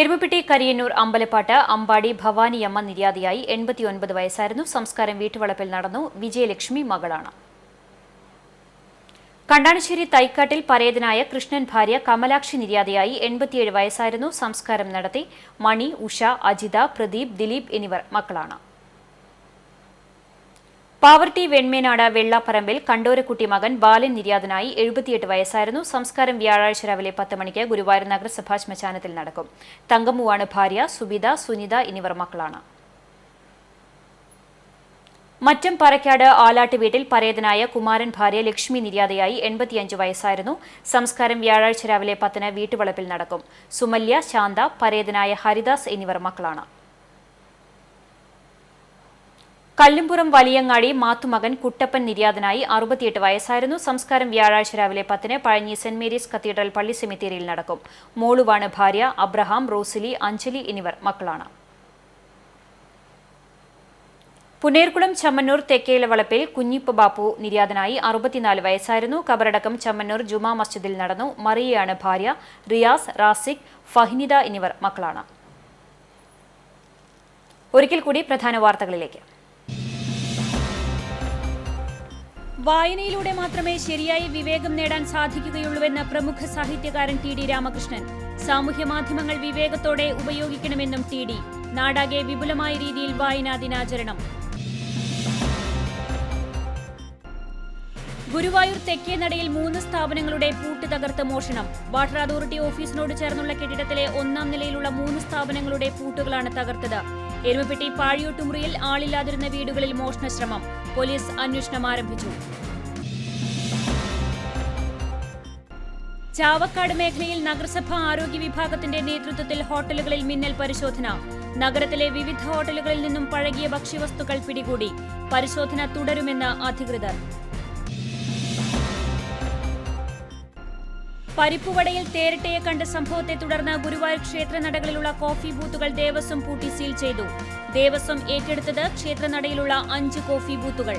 എരുമപ്പെട്ടി കരിയന്നൂർ അമ്പലപ്പാട്ട് അമ്പാടി ഭവാനിയമ്മ നിര്യാതയായി. 89 വയസ്സായിരുന്നു. സംസ്കാരം വീട്ടുവളപ്പിൽ നടന്നു. വിജയലക്ഷ്മി മകളാണ്. കണ്ടാണശ്ശേരി തൈക്കാട്ടിൽ പരേതനായ കൃഷ്ണൻ ഭാര്യ കമലാക്ഷി നിര്യാതയായി. 87 വയസ്സായിരുന്നു. സംസ്കാരം നടത്തി. മണി, ഉഷ, അജിത, പ്രദീപ്, ദിലീപ് എന്നിവർ മക്കളാണ്. പാവർട്ടി വെൺമേനാട് വെള്ളാപ്പറമ്പിൽ കണ്ടോരക്കുട്ടി മകൻ ബാലൻ നിര്യാതനായി. 78 വയസ്സായിരുന്നു. സംസ്കാരം വ്യാഴാഴ്ച രാവിലെ 10 മണിക്ക് ഗുരുവായൂർ നഗരസഭാ ശ്മശാനത്തിൽ നടക്കും. തങ്കമ്മുവാണ് ഭാര്യ. സുബിത, സുനിത എന്നിവർ മക്കളാണ്. മറ്റം പറക്കാട് ആലാട്ട് വീട്ടിൽ പരേതനായ കുമാരൻ ഭാര്യ ലക്ഷ്മി നിര്യാതയായി. 85 വയസ്സായിരുന്നു. സംസ്കാരം വ്യാഴാഴ്ച രാവിലെ 10 വീട്ടുവളപ്പിൽ നടക്കും. സുമല്യ, ശാന്ത, പരേതനായ ഹരിദാസ് എന്നിവർ മക്കളാണ്. കല്ലുംപുറം വലിയങ്ങാടി മാത്തുമകൻ കുട്ടപ്പൻ നിര്യാതനായി. 68 വയസ്സായിരുന്നു. സംസ്കാരം വ്യാഴാഴ്ച രാവിലെ 10 പഴഞ്ഞി സെന്റ് മേരീസ് കത്തീഡ്രൽ പള്ളി സെമിത്തേരിയിൽ നടക്കും. മോളുവാണ് ഭാര്യ. അബ്രഹാം, റോസിലി, അഞ്ജലി എന്നിവർ മക്കളാണ്. പുന്നേർകുളം ചമ്മന്നൂർ തെക്കേലവളപ്പിൽ കുഞ്ഞിപ്പ ബാപ്പു നിര്യാതനായി. 64 വയസ്സായിരുന്നു. കബറടക്കം ചമ്മന്നൂർ ജുമാ മസ്ജിദിൽ നടന്നു. മറിയയാണ് ഭാര്യ. റിയാസ്, റാസിഖ്, ഫഹിനിത എന്നിവർ മക്കളാണ്. ഒരിക്കൽ കൂടി പ്രധാന വാർത്തകളിലേക്ക്. വായനയിലൂടെ മാത്രമേ ശരിയായി വിവേകം നേടാൻ സാധിക്കുകയുള്ളൂവെന്ന് പ്രമുഖ സാഹിത്യകാരൻ TD രാമകൃഷ്ണൻ. സാമൂഹ്യ മാധ്യമങ്ങൾ വിവേകത്തോടെ ഉപയോഗിക്കണമെന്നും TD. നാടാകെ വിപുലമായ രീതിയിൽ വായനാ ദിനാചരണം. ഗുരുവായൂർ തെക്കേനടയിൽ 3 സ്ഥാപനങ്ങളുടെ പൂട്ട് തകർത്ത് മോഷണം. വാട്ടർ അതോറിറ്റി ഓഫീസിനോട് ചേർന്നുള്ള കെട്ടിടത്തിലെ 1-ാം നിലയിലുള്ള 3 സ്ഥാപനങ്ങളുടെ പൂട്ടുകളാണ് തകർത്തത്. എരുമപ്പെട്ടി പാഴിയോട്ടുമുറിയിൽ ആളില്ലാതിരുന്ന വീടുകളിൽ മോഷണശ്രമം. പോലീസ് അന്വേഷണം ആരംഭിച്ചു. ചാവക്കാട് മേഖലയിൽ നഗരസഭാ ആരോഗ്യ വിഭാഗത്തിന്റെ നേതൃത്വത്തിൽ ഹോട്ടലുകളിൽ മിന്നൽ പരിശോധന. നഗരത്തിലെ വിവിധ ഹോട്ടലുകളിൽ നിന്നും പഴകിയ ഭക്ഷ്യവസ്തുക്കൾ പിടികൂടി. പരിശോധന തുടരുമെന്ന് അധികൃതർ. പരിപ്പുവടയിൽ തേരട്ടയെ കണ്ട സംഭവത്തെ തുടർന്ന് ഗുരുവായൂർ ക്ഷേത്രനടകളിലുള്ള കോഫി ബൂത്തുകൾ ദേവസ്വം പൂട്ടി സീൽ ചെയ്തു. ദേവസ്വം ഏറ്റെടുത്തത് ക്ഷേത്രനടയിലുള്ള 5 കോഫി ബൂത്തുകൾ.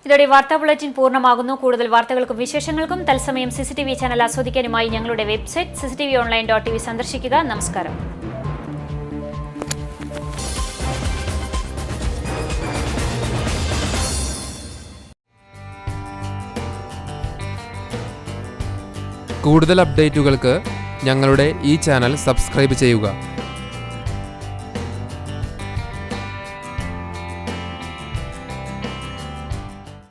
ഇതോടെ വാർത്താ ബുള്ളറ്റിൻ പൂർണ്ണമാകുന്നു. കൂടുതൽ വാർത്തകൾക്കും വിശേഷങ്ങൾക്കും തത്സമയം CCTV ചാനൽ ആസ്വദിക്കാനുമായി ഞങ്ങളുടെ വെബ്സൈറ്റ് cctvonline.tv സന്ദർശിക്കുക. നമസ്കാരം. കൂടുതൽ അപ്ഡേറ്റുകൾക്ക് ഞങ്ങളുടെ ഈ ചാനൽ സബ്സ്ക്രൈബ് ചെയ്യുക.